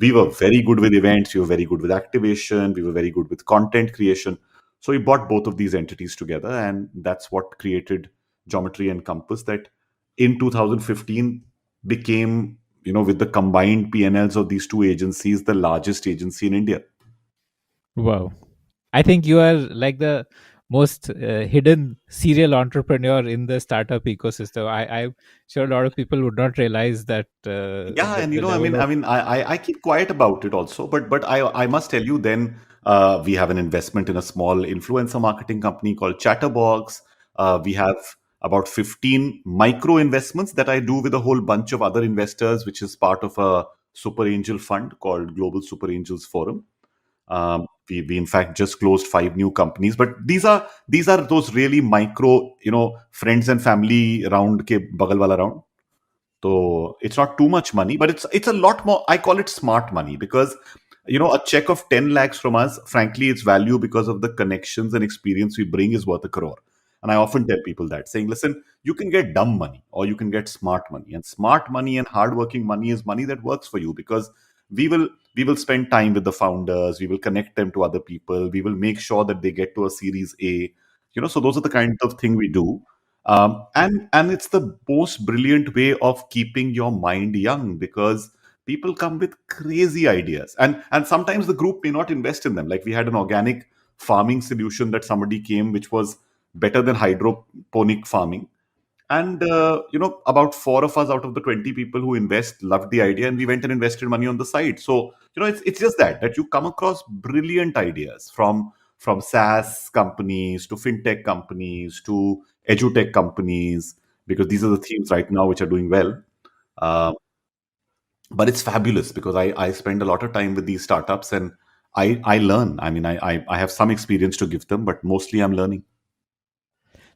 We were very good with events. We were very good with activation. We were very good with content creation. So we brought both of these entities together, and that's what created Geometry and Compass. That in 2015 became, with the combined P&Ls of these two agencies, the largest agency in India. Wow. I think you are like the most hidden serial entrepreneur in the startup ecosystem. I'm sure a lot of people would not realize that Yeah, and the I mean, level of. I keep quiet about it also, but I must tell you, then we have an investment in a small influencer marketing company called Chatterbox. We have about 15 micro investments that I do with a whole bunch of other investors, which is part of a super angel fund called Global Super Angels Forum. We in fact just closed 5 new companies, but these are those really micro, friends and family round ke bagal wala round. So it's not too much money, but it's a lot more. I call it smart money, because a check of 10 lakhs from us, frankly, its value because of the connections and experience we bring is worth a crore. And I often tell people that, saying, listen, you can get dumb money or you can get smart money. And smart money and hardworking money is money that works for you, because we will we will spend time with the founders, we will connect them to other people, we will make sure that they get to a series A. So those are the kind of thing we do. And it's the most brilliant way of keeping your mind young, because people come with crazy ideas, and sometimes the group may not invest in them. Like, we had an organic farming solution that somebody came, which was better than hydroponic farming. And about four of us out of the 20 people who invest loved the idea, and we went and invested money on the side. So it's just that you come across brilliant ideas from SaaS companies to fintech companies to edutech companies, because these are the themes right now which are doing well. Uh, but it's fabulous, because I spend a lot of time with these startups, and I learn. I mean, I have some experience to give them, but mostly I'm learning.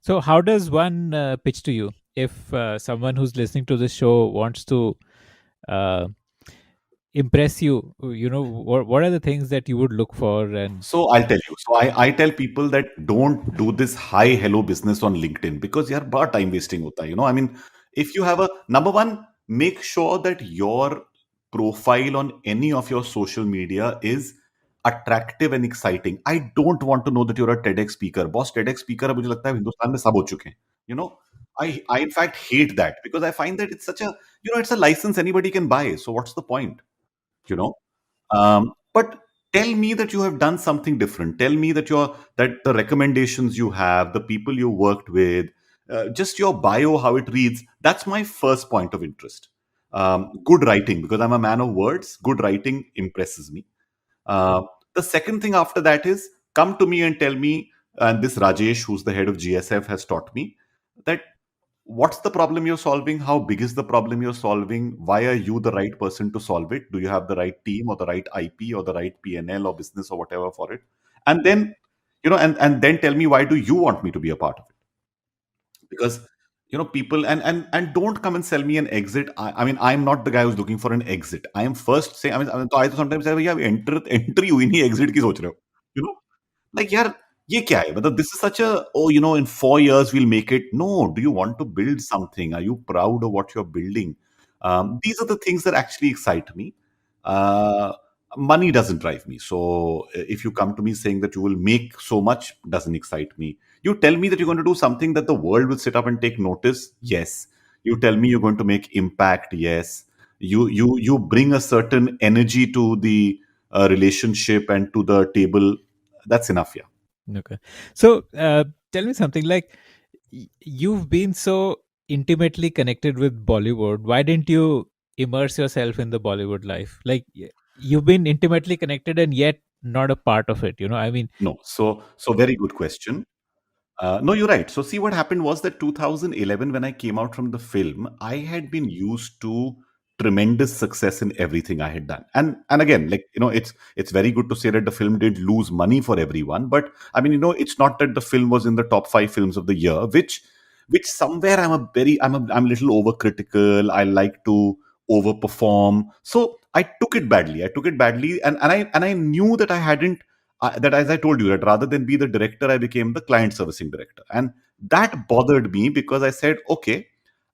So, how does one pitch to you if someone who's listening to this show wants to uh, impress you? What are the things that you would look for? And So I'll tell you. So I tell people that don't do this hi hello business on LinkedIn, because yaar bada time wasting hota hai. I mean, if you have a number one, make sure that your profile on any of your social media is attractive and exciting. I don't want to know that you're a TEDx speaker. Boss, TEDx speaker अब मुझे लगता है हिंदुस्तान में सब हो चुके हैं. You know, I in fact hate that, because I find that it's such a, it's a license anybody can buy. So what's the point? You know. But tell me that you have done something different. Tell me that the recommendations you have, the people you worked with, just your bio, how it reads. That's my first point of interest. Good writing, because I'm a man of words. Good writing impresses me. Uh, the second thing after that is, come to me and tell me. And this Rajesh, who's the head of GSF, has taught me that what's the problem you're solving, how big is the problem you're solving, why are you the right person to solve it, do you have the right team or the right IP or the right PNL or business or whatever for it, and then and then tell me, why do you want me to be a part of it? Because people, and don't come and sell me an exit. I mean, I'm not the guy who's looking for an exit. I am first saying, तो I sometimes say, भैया entry हुई नहीं, exit की सोच रहे हो, you know like, यार, ये क्या है? मतलब, this is such a, oh, in 4 years we'll make it. No, do you want to build something? Are you proud of what you're building? These are the things that actually excite me. Uh, Money doesn't drive me. So if you come to me saying that you will make so much, doesn't excite me. You tell me that you're going to do something that the world will sit up and take notice. Yes. You tell me you're going to make impact. Yes. You bring a certain energy to the relationship and to the table. That's enough. Yeah. okay, so tell me something like you've been so intimately connected with Bollywood. Why didn't you immerse yourself in the Bollywood life? Like you've been intimately connected and yet not a part of it. I mean, No. So very good question. No, you're right. So, see, what happened was that 2011, when I came out from the film, I had been used to tremendous success in everything I had done. And again, like, it's very good to say that the film did lose money for everyone, but I mean, it's not that the film was in the top 5 films of the year, which somewhere I'm a little overcritical. I like to overperform. So I took it badly. I took it badly, and I knew that I hadn't that, as I told you, that rather than be the director, I became the client servicing director. And that bothered me because I said, okay,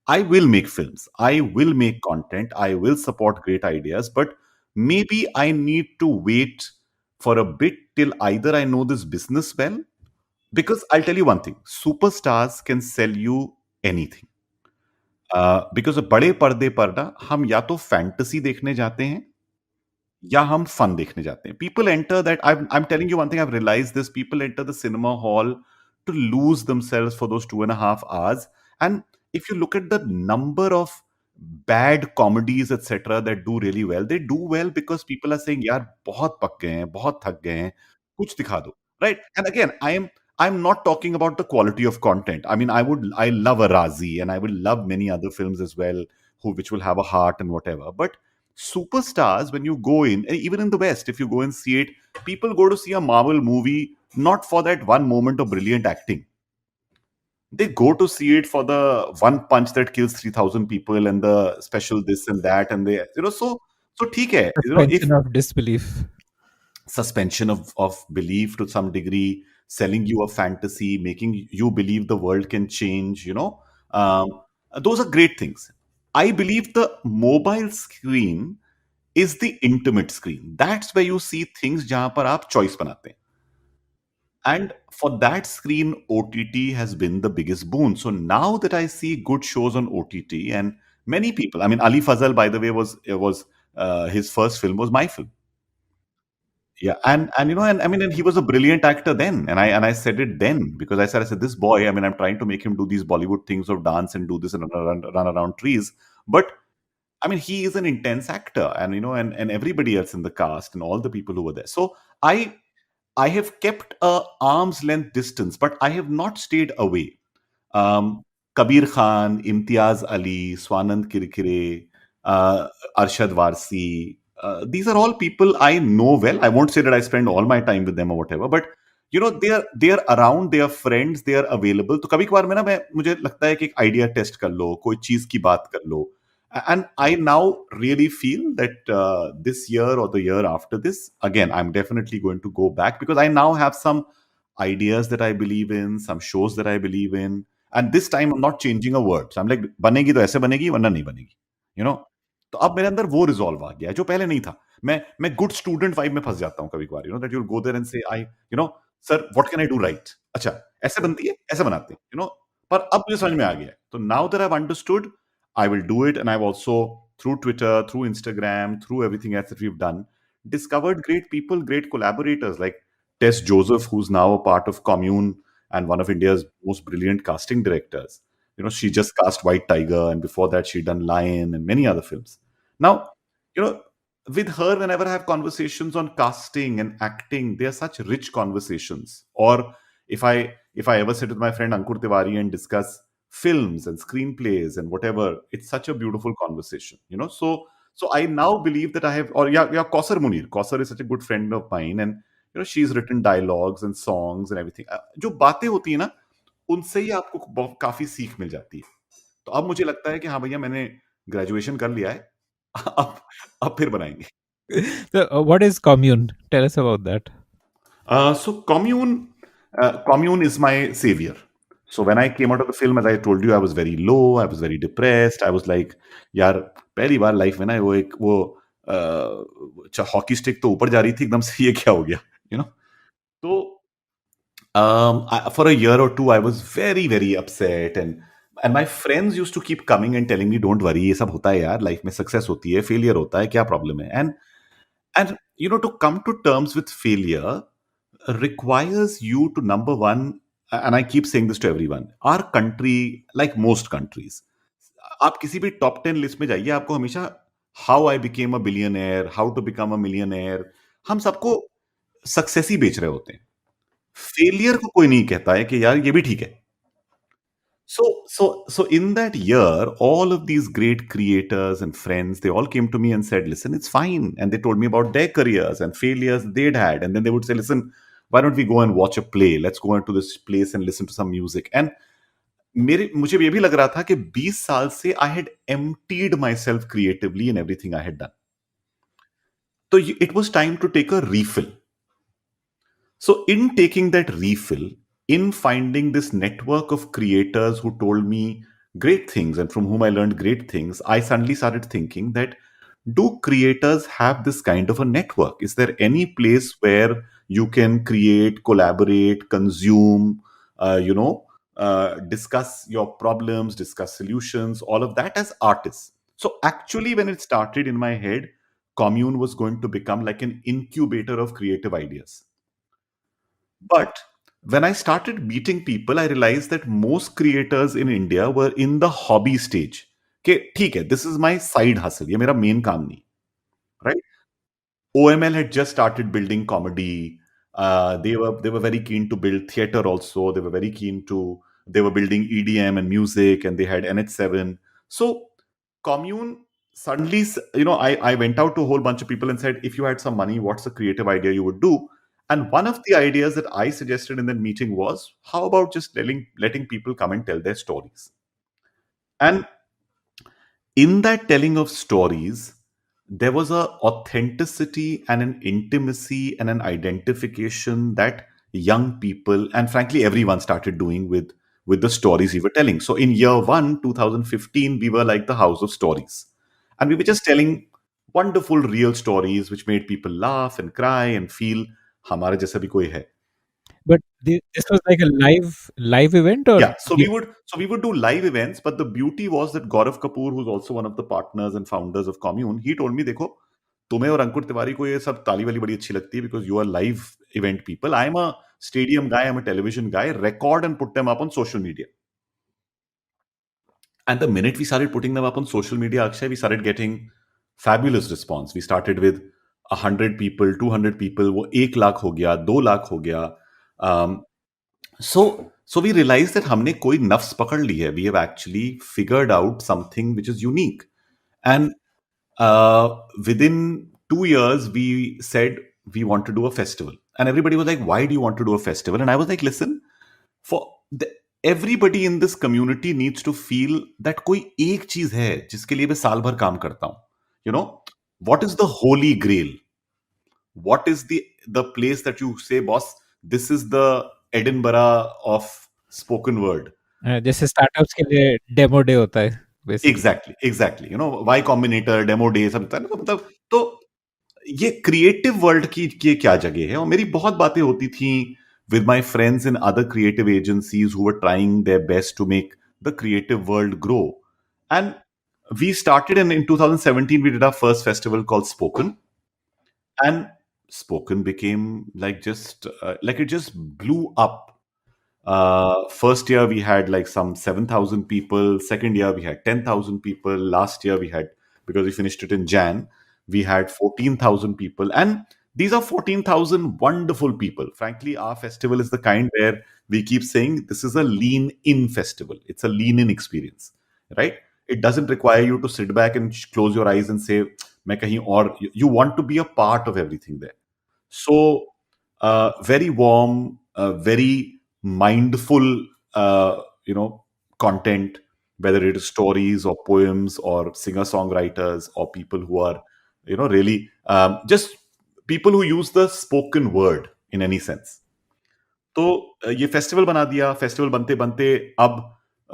I will make films, I will make content, I will support great ideas, but maybe I need to wait for a bit till either I know this business well. Because I'll tell you one thing, superstars can sell you anything. Because बड़े पर्दे पर ना हम या तो fantasy देखने जाते हैं या हम फन देखने जाते हैं. People enter that. I'm telling you one thing. I've realized this. People enter the cinema hall to lose themselves for those 2.5 hours. And if you look at the number of bad comedies, etc., that do really well, they do well because people are saying, "यार बहुत पक गए हैं, बहुत थक गए हैं, कुछ दिखा दो." Right? And again, I'm not talking about the quality of content. I mean, I love a Razi, and I will love many other films as well, which will have a heart and whatever. But superstars, when you go in, even in the West, if you go and see it, people go to see a Marvel movie not for that one moment of brilliant acting. They go to see it for the one punch that kills 3,000 people and the special this and that. And so theek hai, if Suspension of disbelief. suspension of belief to some degree, selling you a fantasy, making you believe the world can change, um, those are great things. I believe the mobile screen is the intimate screen. That's where you see things जहां पर आप choice बनाते हैं. And for that screen, OTT has been the biggest boon. So now that I see good shows on OTT, and many people, I mean, Ali Fazal, by the way, was his first film was my film. Yeah, and I mean, and he was a brilliant actor then, and I said it then because I said this boy. I mean, I'm trying to make him do these Bollywood things of dance and do this and run around trees, but I mean, he is an intense actor, and and everybody else in the cast and all the people who were there. So I have kept a arm's length distance, but I have not stayed away. Kabir Khan, Imtiaz Ali, Swanand Kirkire, uh, Arshad Varsi. These are all people I know well. I won't say that I spend all my time with them or whatever, but they are around, they are friends, they are available. तो कभी कभार में ना मुझे लगता है कि एक आइडिया टेस्ट कर लो, कोई चीज की बात कर लो. And I now really feel that this year or the year after this, again, I'm definitely going to go back because I now have some ideas that I believe in, some shows that I believe in. And this time I'm not changing a word. So I'm like, बनेगी तो ऐसे बनेगी वरना नहीं बनेगी. You know? तो अब मेरे अंदर वो रिजॉल्व आ गया है जो पहले नहीं था. मैं गुड स्टूडेंट वाइब में फंस जाता हूँ कभी कभार. That you'll go there and say, sir, what can I do right? अच्छा, ऐसे बनती है, ऐसे बनाते हैं. पर अब मुझे समझ में आ गया है. तो now that I've understood, I will do it. And I've also, through Twitter, through Instagram, through everything else that we've done, discovered great people, great collaborators like Tess Joseph, who's now a part of Commune and one of India's most brilliant casting directors. She just cast White Tiger, and before that, she'd done Lion and many other films. Now, you know, with her, whenever I have conversations on casting and acting, they are such rich conversations. Or if I ever sit with my friend Ankur Tiwari and discuss films and screenplays and whatever, it's such a beautiful conversation. So I now believe that I have, or yeah, Kausar Munir. Kausar is such a good friend of mine, and she's written dialogues and songs and everything. जो बातें होती है ना, उनसे ही आपको काफी सीख मिल जाती है. तो अब मुझे लगता है कि हाँ भैया, मैंने ग्रेजुएशन कर लिया है. अब अब फिर बनाएंगे. So, what is Commune? Tell us about that. So Commune is my savior. So when I came out of the film, as I told you, I was very low, I was very depressed. I was like, यार पहली बार life में ना वो hockey stick तो ऊपर जा रही थी एकदम से, ये क्या हो गया, तो for a year or two I was very very upset, and my friends used to keep coming and telling me, don't worry, ये सब होता है यार, लाइफ में सक्सेस होती है, फेलियर होता है, क्या प्रॉब्लम है. And to come to terms with failure requires you to, number one, and I keep saying this to everyone, our country, like most countries, आप किसी भी टॉप 10 लिस्ट में जाइए, आपको हमेशा how I became a billionaire, how to become a millionaire, हम सबको success ही बेच रहे होते हैं. फेलियर को कोई नहीं कहता है कि यार ये भी ठीक है. So in that year, all of these great creators and friends, they all came to me and said, "Listen, it's fine." And they told me about their careers and failures they'd had, and then they would say, "Listen, why don't we go and watch a play? Let's go into this place and listen to some music." And मेरे मुझे ये भी लग रहा था कि 20 साल से I had emptied myself creatively in everything I had done. So it was time to take a refill. So, in taking that refill, in finding this network of creators who told me great things and from whom I learned great things, I suddenly started thinking that do creators have this kind of a network? Is there any place where you can create, collaborate, consume, discuss your problems, discuss solutions, all of that as artists? So, actually, when it started in my head, Commune was going to become like an incubator of creative ideas. But when I started meeting people, I realized that most creators in India were in the hobby stage. Okay, ठीक है, this is my side hustle. ये मेरा main काम नहीं, right? OML had just started building comedy. They were very keen to build theater also. They were building EDM and music, and they had NH7. So Commune suddenly, I went out to a whole bunch of people and said, if you had some money, what's a creative idea you would do? And one of the ideas that I suggested in that meeting was, how about just letting people come and tell their stories? And in that telling of stories, there was a authenticity and an intimacy and an identification that young people and frankly everyone started doing with the stories we were telling. So in year 1 2015 we were like the house of stories, and we were just telling wonderful real stories which made people laugh and cry and feel हमारे जैसा भी कोई है. But this was like a live event, or Yeah, so we would do live events, but the beauty was that Gaurav Kapoor, who's also one of the partners and founders of Commune, he told me, देखो तुम्हें और अंकुर तिवारी को ये सब ताली वाली बड़ी अच्छी लगती है because you are live event people. I'm a stadium guy, I'm a television guy. Record and put them up on social media. And the minute we started putting them up on social media, Akshay, we started getting fabulous response. We started with 100 people, 200 people, वो 1 लाख हो गया, 2 लाख हो गया. Um, so we realized that हमने कोई नफ्स पकड़ ली है. We have actually figured out something which is unique. And within 2 years, we said we want to do a festival. And everybody was like, why do you want to do a festival? And I was like, listen, for everybody in this community needs to feel that कोई एक चीज है जिसके लिए मैं साल भर काम करता हूं. You know, what is the holy grail? What is the place that you say, boss, this is the Edinburgh of spoken word? जैसे स्टार्टअप्स के लिए डेमो डे होता है basically? Exactly Y combinator demo day सब होता है ना. तो मतलब तो ये क्रिएटिव वर्ल्ड की ये क्या जगह है. और मेरी बहुत बातें होती थी with my friends in other creative agencies who were trying their best to make the creative world grow. And we started in 2017 we did our first festival called Spoken. And Spoken became like just like it just blew up. First year we had like some 7,000 people. Second year we had 10,000 people. Last year we had, because we finished it in Jan, we had 14,000 people. And these are 14,000 wonderful people. Frankly, our festival is the kind where we keep saying this is a lean in festival. It's a lean in experience, right? It doesn't require you to sit back and close your eyes and say, मैं कहीं और, you want to be a part of everything there. So, very warm, very mindful, content, whether it is stories or poems or singer-songwriters or people who are, really just people who use the spoken word in any sense. तो ये festival बना दिया. Festival बनते बनते अब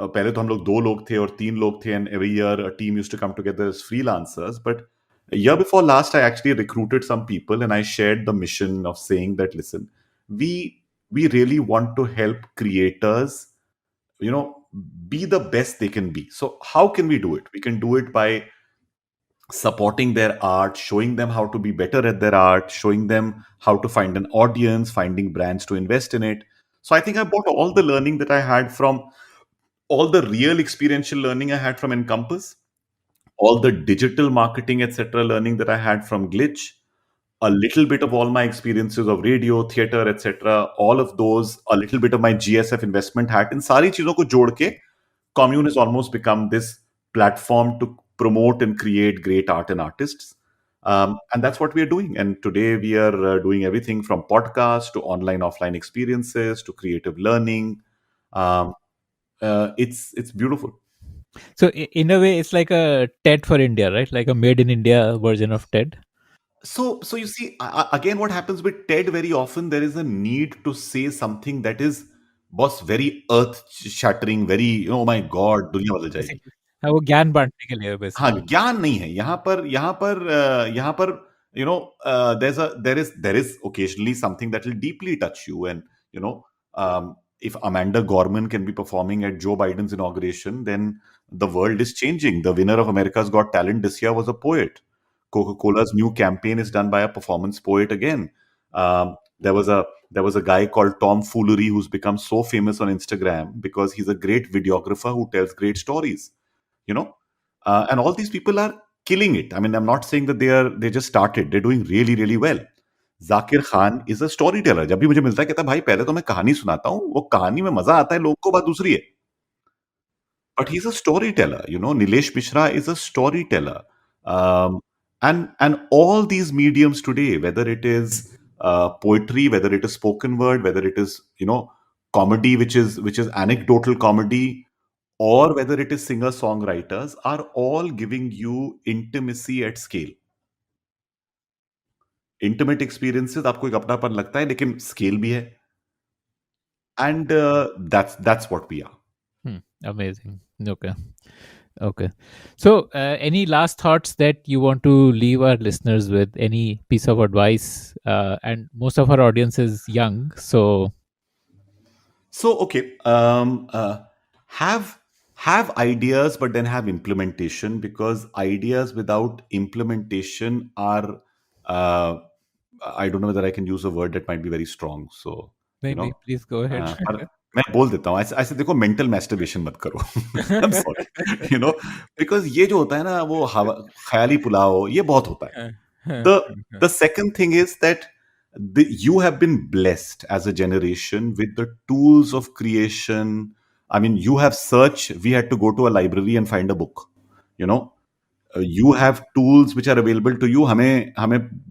पहले तो हम लोग 2 लोग थे और 3 लोग थे, and every year a team used to come together as freelancers. But a year before last, I actually recruited some people and I shared the mission of saying that, listen, we really want to help creators, you know, be the best they can be. So how can we do it? We can do it by supporting their art, showing them how to be better at their art, showing them how to find an audience, finding brands to invest in it. So I think I brought all the learning that I had from all the real experiential learning I had from Encompass, all the digital marketing, etc., learning that I had from Glitch, a little bit of all my experiences of radio, theater, etc. All of those, a little bit of my GSF investment hat, इन सारी चीजों को जोड़ के Commune has almost become this platform to promote and create great art and artists. And that's what we are doing. And today we are doing everything from podcasts to online, offline experiences to creative learning. Um, it's beautiful. So in a way, it's like a TED for India, right? Like a made in India version of TED. So you see, again, what happens with TED very often, there is a need to say something that is, boss, very earth shattering, very, oh my God, दुनिया बदल जाएगी. Basically, हाँ, वो ज्ञान बांटने के लिए हाँ, basically. ज्ञान नहीं है यहाँ पर there is occasionally something that will deeply touch you. And if Amanda Gorman can be performing at Joe Biden's inauguration, then the world is changing. The winner of America's Got Talent this year was a poet. Coca-Cola's new campaign is done by a performance poet again. There was a guy called Tom Foolery who's become so famous on Instagram because he's a great videographer who tells great stories. you know and all these people are killing it. I mean, I'm not saying that they just started. They're doing really really well. Zakir Khan is a storyteller. जब भी मुझे मिलता है कहता है भाई पहले तो मैं कहानी सुनाता हूँ, वो कहानी में मजा आता है लोगों को, बात दूसरी है. But he's a storyteller. Nilesh Mishra is a storyteller. And all these mediums today, whether it is poetry, whether it is spoken word, whether it is comedy, which is anecdotal comedy, or whether it is singer songwriters, are all giving you intimacy at scale. Intimate experiences, आपको एक अपनापन लगता है लेकिन scale भी है. And that's what we are. Amazing. Okay. So, any last thoughts that you want to leave our listeners with? Any piece of advice? And most of our audience is young, so Okay, have ideas, but then have implementation, because ideas without implementation are, I don't know whether I can use a word that might be very strong. So maybe please go ahead. पर मैं बोल देता हूँ ऐसे देखो, mental masturbation मत करो. I'm sorry, because ये जो होता है ना, वो ख्याली पुलाव, ये बहुत होता है. The second thing is that you have been blessed as a generation with the tools of creation. I mean, you have search. We had to go to a library and find a book. You have tools which are available to you. हमें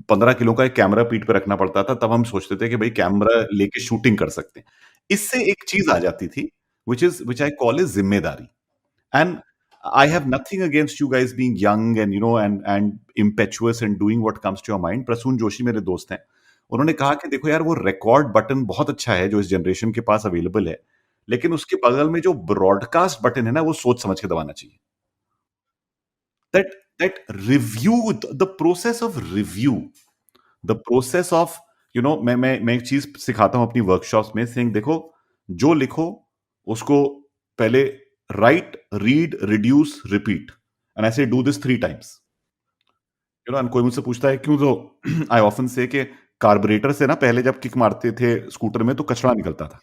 15 kilo का एक camera पीठ पे रखना पड़ता था, तब हम सोचते थे कि भाई कैमरा लेके शूटिंग कर सकते हैं. इससे एक चीज आ जाती थी, which I call is जिम्मेदारी. And I have nothing against you guys being young and impetuous and doing what comes to your mind. Prasoon Joshi मेरे दोस्त हैं. उन्होंने कहा कि देखो यार, वो रिकॉर्ड बटन बहुत अच्छा है जो इस जनरेशन के पास अवेलेबल है, लेकिन उसके बगल में जो ब्रॉडकास्ट बटन है ना, वो सोच समझ के दबाना चाहिए. That review, the process of review, the process of मैं एक चीज सिखाता हूं अपनी वर्कशॉप्स में, सेइंग देखो, जो लिखो उसको पहले write, read, reduce, repeat, and I say do this 3 times. and कोई मुझसे पूछता है क्यों, तो I often say कि कार्बोरेटर से ना पहले जब किक मारते थे स्कूटर में तो कचरा निकलता था.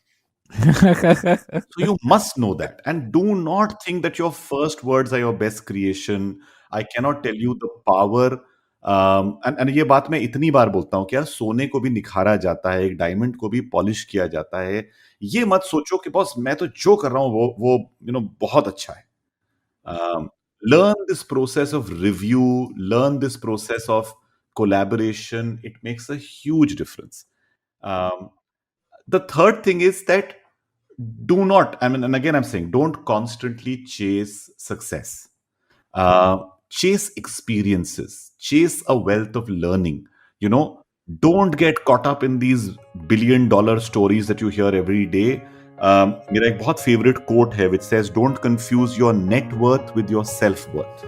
So you must know that, and do not think that your first words are your best creation. I cannot tell you the power. And ये बात मैं इतनी बार बोलता हूँ कि यार, सोने को भी निखारा जाता है, एक डायमंड को भी पॉलिश किया जाता है. ये मत सोचो कि बॉस मैं तो जो कर रहा हूँ वो बहुत अच्छा है. Learn this process of review, learn this process of collaboration. It makes a huge difference. The third thing is that do not, I mean, and again I'm saying, don't constantly chase success. Chase experiences, chase a wealth of learning. Don't get caught up in these $1 billion stories that you hear every day. मेरा एक बहुत favorite quote है which says, don't confuse your net worth with your self-worth.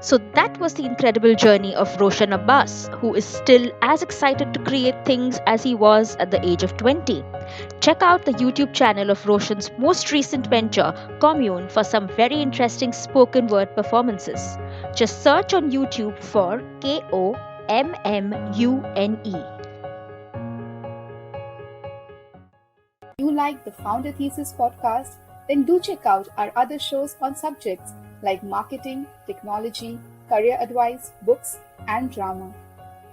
So that was the incredible journey of Roshan Abbas, who is still as excited to create things as he was at the age of 20. Check out the YouTube channel of Roshan's most recent venture, Kommune, for some very interesting spoken word performances. Just search on YouTube for KOMMUNE. You like the Founder Thesis podcast? Then do check out our other shows on subjects like marketing, technology, career advice, books, and drama.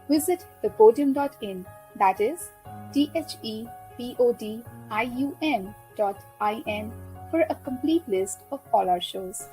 Visit thepodium.in, that is thepodium.in, for a complete list of all our shows.